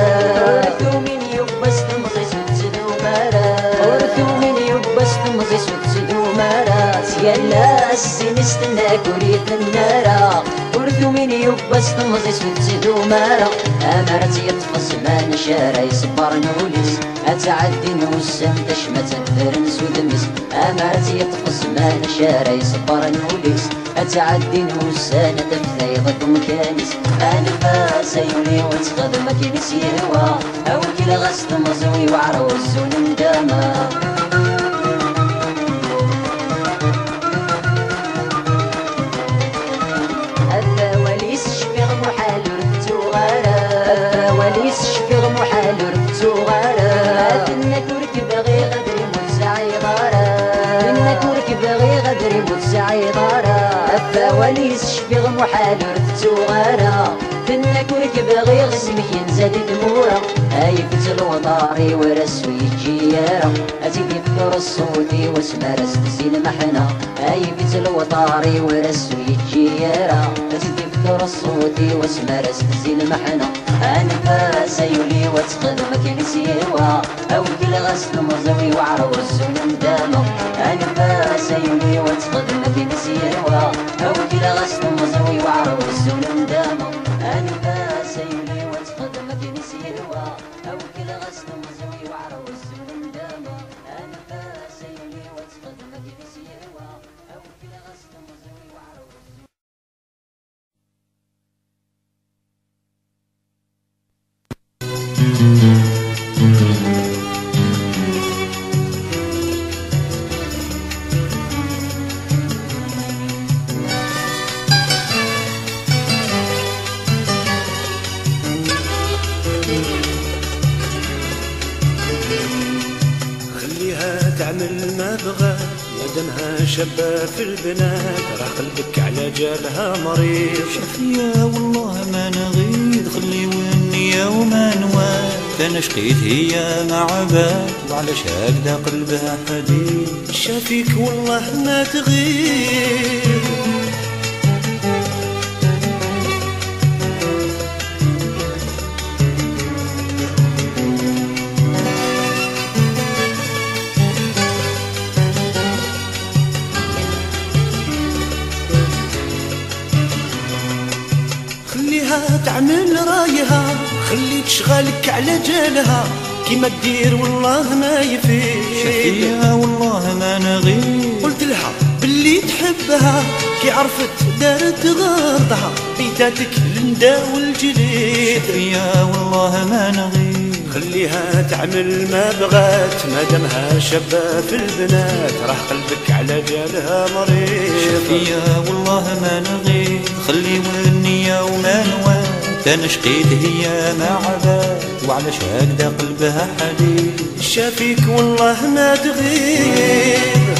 ورثو من يبس تمغيس وتسدو مارا ورثو من يبس تمغيس وتسدو مارا تيلا السين استناك وريد النار ورثو من يبس تمغيس وتسدو مارا امرت يطفص ما نشارى يصبر نوليس اتعدي نوسم تشمت الفرنس ودمس امرت يطفص ما نشارى يصبر نوليس اتعدي نوسان تفثيضك مكانس انفاس يولي وتخدمك نسي هوا او كل غسل مزوي وعروس ندامة وليس شفيغ محال ورثتو غارة تنك وركب غير اسمك ينزل دمورة هاي فتل وطاري ورسوي الجيارة اتيدي فكر الصوتي واسمى رستسي المحنة هاي فتل وطاري ورسوي الجيارة اتيدي فكر الصوتي واسمى رستسي المحنة انفاس يولي وتخدمك نسي هوا او كل غسل مزوي وعروس ندامة انفاس يولي وتخدمك نسي هوا او كل غسل مزوي وعروس ندامة انفاس يولي وتخدمك نسي هوا او كل غسل مزوي وعروس ندامة انفاس يولي وتخدمك نسي هوا او كل غسل مزوي وعروس تعمل ما بغى مادامها شابة في البنات راه قلبك على جالها مريض شافية والله ما نغيد خلي والنية وما نوال كان شقيت هي مع بال وعلاش هكذا قلبها حديد شافيك والله ما تغيب خليها تعمل رايها خلي تشغلك على جالها كيما تدير والله ما يفيد شفيها والله ما نغيب قلت لها باللي تحبها كي عرفت دارت غرضها بيتاتك لندا والجليد شفيها والله ما نغيب خليها تعمل ما بغات ما دامها شابة في البنات راح قلبك على جالها مريض شفيها والله ما نغيب خلي والنية وما نوات انا شقيت هي ما عباد وعلاش هكذا قلبها حديد شافيك والله ما تغيب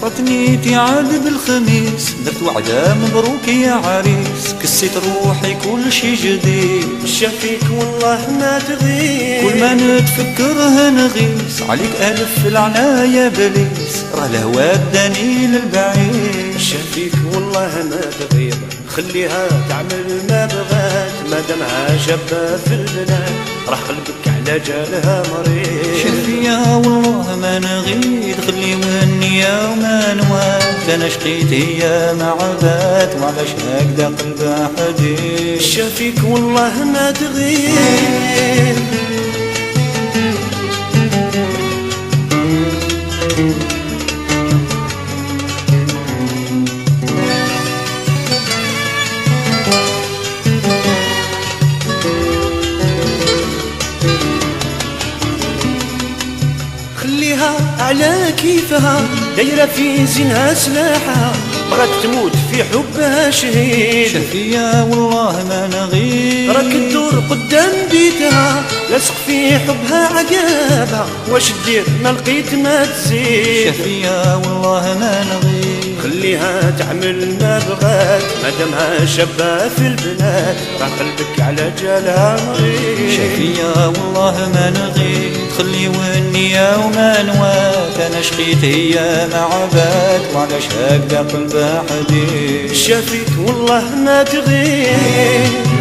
عطتني تعاد بالخميس درت وعدة مبروك يا عريس كسيت روحي كل شي جديد شافيك والله ما تغيب كل ما نتفكرها نغيس عليك ألف العناية بليس راه الهوى بداني للبعيد شافيك والله ما تغيب خليها تعمل ما بغات ما دامها شابة في البنات راح قلبك على جالها مريض شافيها والله ما نغيد خلي والنية وما نوات انا شقيت هي ما عبات وعلاش هكذا قلبها حديد شافيك والله ما تغيب على كيفها دايرة في زينها سلاحها بغات تموت في حبها شهيد شافيها والله ما نغيب راك تدور قدام بيتها لاصق في حبها عقابها واش دير ما لقيت ما تزيد شافيها والله ما نغيب خليها تعمل ما بغات ما دامها شابة في البنات راه قلبك على جالها مريض شافيها والله ما نغيب خلي والنية وما نوات انا شقيت هي ما عبات وعلاش هكذا قلبها حديد شافيك والله ما تغيب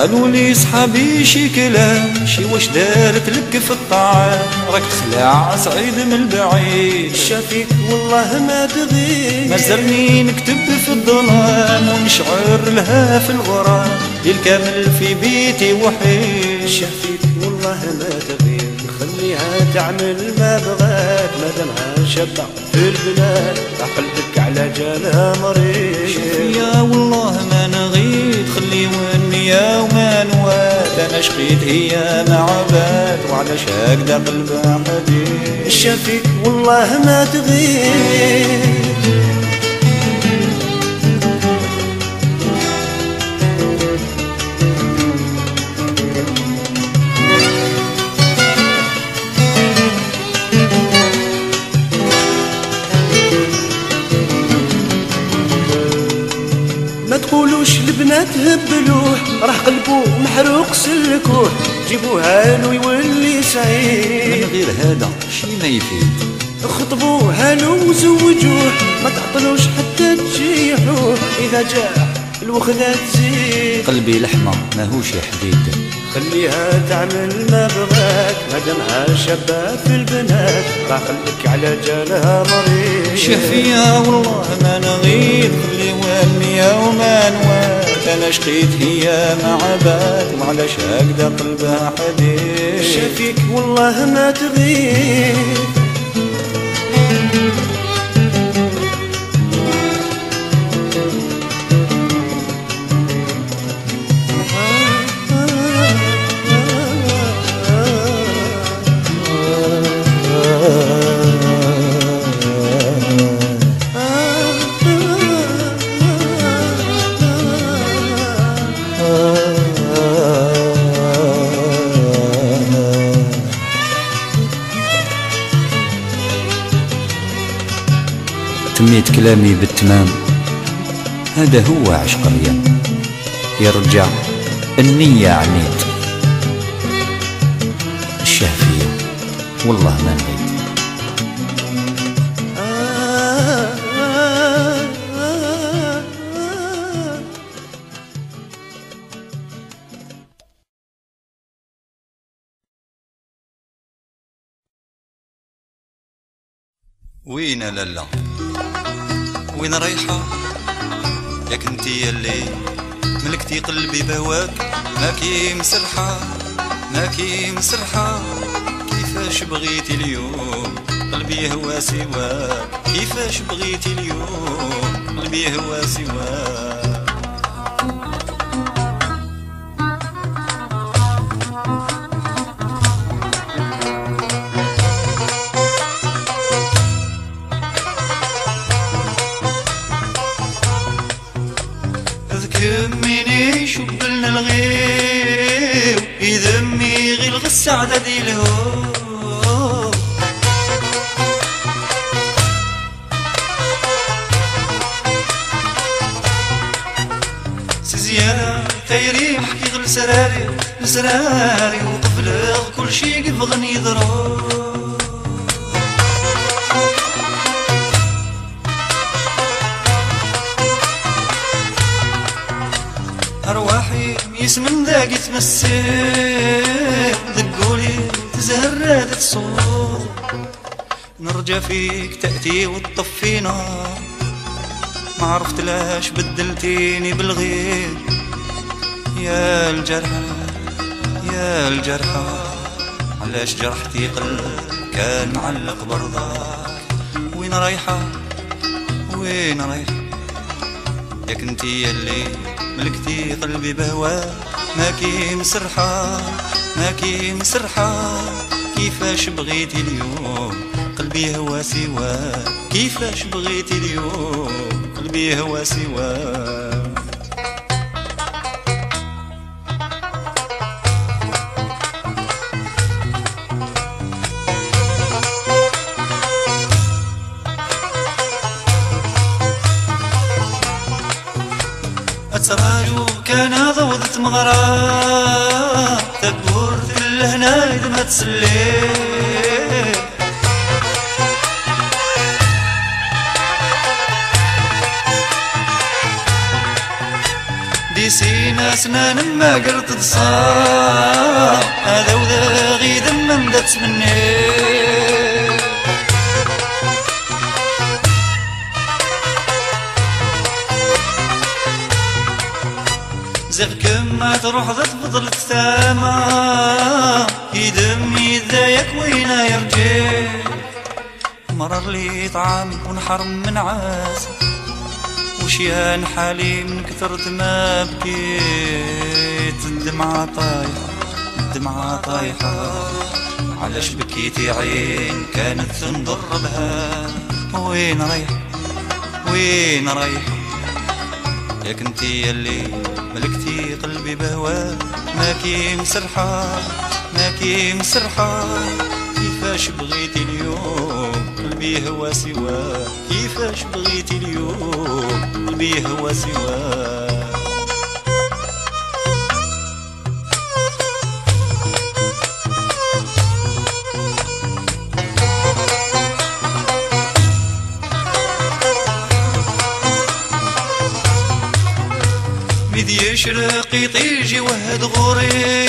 قالوا لي صحابي شي كلام شي واش دارت لك في الطعام راك خلاع صعيد من البعيد شافيك والله ما تغيب مازالني نكتب في الظلام ونشعر لها في الغرام ليل كامل في بيتي وحيد شافيك والله ما تغيب خليها تعمل ما بغات ما دامها شابة في البلاد قلبك على جالها مريض شافيها والله ما نغيد خلي والنية وما نوات انا شقيت هي ما عبات وعلاش هكذا قلبها حديد شافيك والله ما تغيب ما تقولوش البنات هبلوه راه قلبو محروق سلكوه جيبوها له يولي سعيد من غير هذا شي ما يفيد خطبوها له وزوجوه ما تعطلوش حتى تجيحوه اذا جاء الوخذة تزيد قلبي لحمة ماهوش حديد خليها تعمل ما بغات ما دامها شابة في البنات راه قلبك على جالها مريض شافيها والله ما نغيد خلي والنية وما نوات انا شقيت هي ما عبات وعلاش هكذا قلبها حديد شافيك والله ما تغيب تميت كلامي بالتمام، هذا هو عشق الريان. يرجع النية عنيت، الشافية والله ما نعيد. وين لالا وين رايحة ياك انتي اللي ملكتي قلبي بهواك؟ ماكي مسرحة ماكي مسرحة، كيفاش بغيتي اليوم قلبي هوا سواك؟ كيفاش بغيتي اليوم قلبي هوا سواك؟ يهمني شبلنا الغيو يذمي غير السعدة ديالو سي زيادة تايري محكي غير لسراري وقبلغ كل شي قفغن يضرب أرواحي يسمن ذاك يتمسك ذقولي تزهر تصور نرجع فيك تأتي وتطفينا ما عرفت لاش بدلتيني بالغير يا الجرحى يا الجرحى علاش جرحتي قلب كان معلق برضاك وين رايحة وين رايحة ياك انتي ياللي ملكتي قلبي بهواك ماكي مسرحة ماكي مسرحة كيفاش بغيتي اليوم قلبي هوا سواك كيفاش بغيتي اليوم قلبي هوا سواك أتراجو كان ضوضت مغرى تبور في الهنا إذا ما تسلي ديسينا سنان ما قرت تصاب هذا وذا غيد من دات مني زغك ما تروح تفضل الثامة يدمي ذايك وين يرجع مرر لي طعامي ونحرم من عاس وشيان حالي من كثرة ما بكيت الدمعة طايحة الدمعة طايحة علاش بكيتي عين كانت تنظر بها وين رايحة وين رايحة ياك انتي ياللي ملكتي قلبي بهواك ماكي مسرحة ماكي مسرحة كيفاش بغيتي اليوم قلبي هوا سواك كيفاش بغيتي اليوم قلبي هوا سواك يشرق يطيجي وهد غوري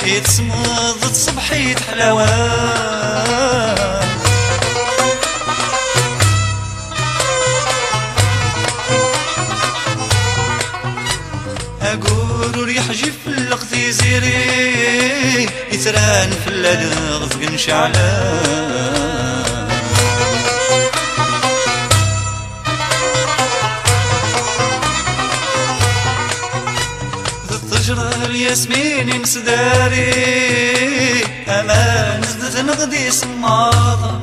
يتسمض صبحيت حلاوة أقول ريح جف اللقتي زيري يتران في اللدغ زقن شعلان تجرى الياسمين مسداري أمان زدت نغدي سماضة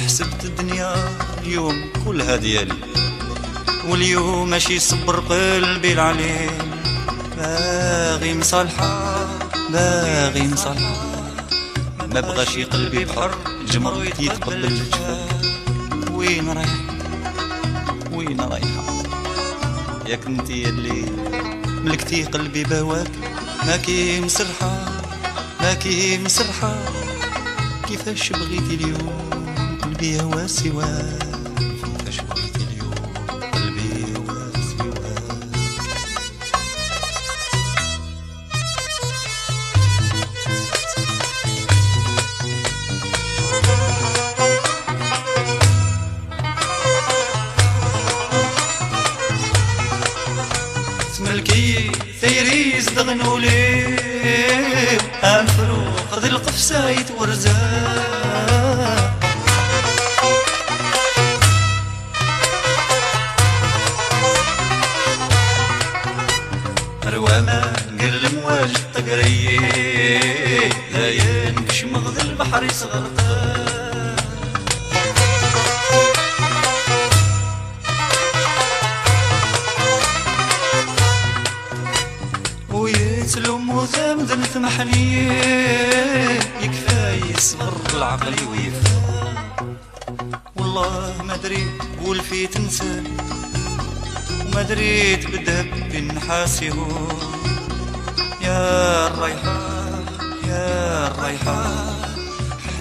حسبت الدنيا اليوم كلها ديالي واليوم ماشي صبر قلبي العليم باغي مصالحة باغي مصالحة ما بغاش قلبي بحر جمر يتقبل الجفاف وين رايحة وين رايحة ياك انتي اللي ملكتي قلبي بهواك ماكي مسرحة ماكي مسرحة كيفاش بغيتي اليوم قلبي هوا سواك كيفاش بغيتي اليوم قلبي هوا سواك تملكي ثيريز دغنولي أفروق ذي القفصة يتورزا روامة قل المواج تقري لا ينكش مغذ البحر يصغرقا ويتلوم وذنب ثمحني يكفى يصغر العقل ويفهم والله ما دريت قول في تنسى وما دريت بالذهب بالنحاس هو يا الريحة يا الريحة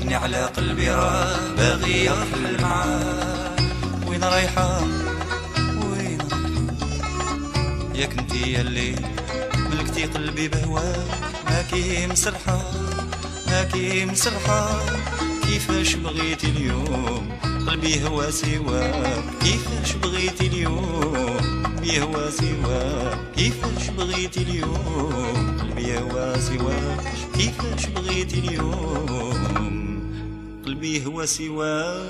حني على قلبي راه باغي يرحل معاه وين رايحة وين رايحة ياك انتي اللي ملكتي قلبي بهواك ماكي مسرحة ماكي مسرحة كيفاش بغيتي اليوم قلبي هوا سواك كيفاش بغيتي اليوم قلبي هوا سواك كيفاش بغيتي اليوم قلبي هوا سواك كيفاش بغيتي اليوم قلبي هوا سواك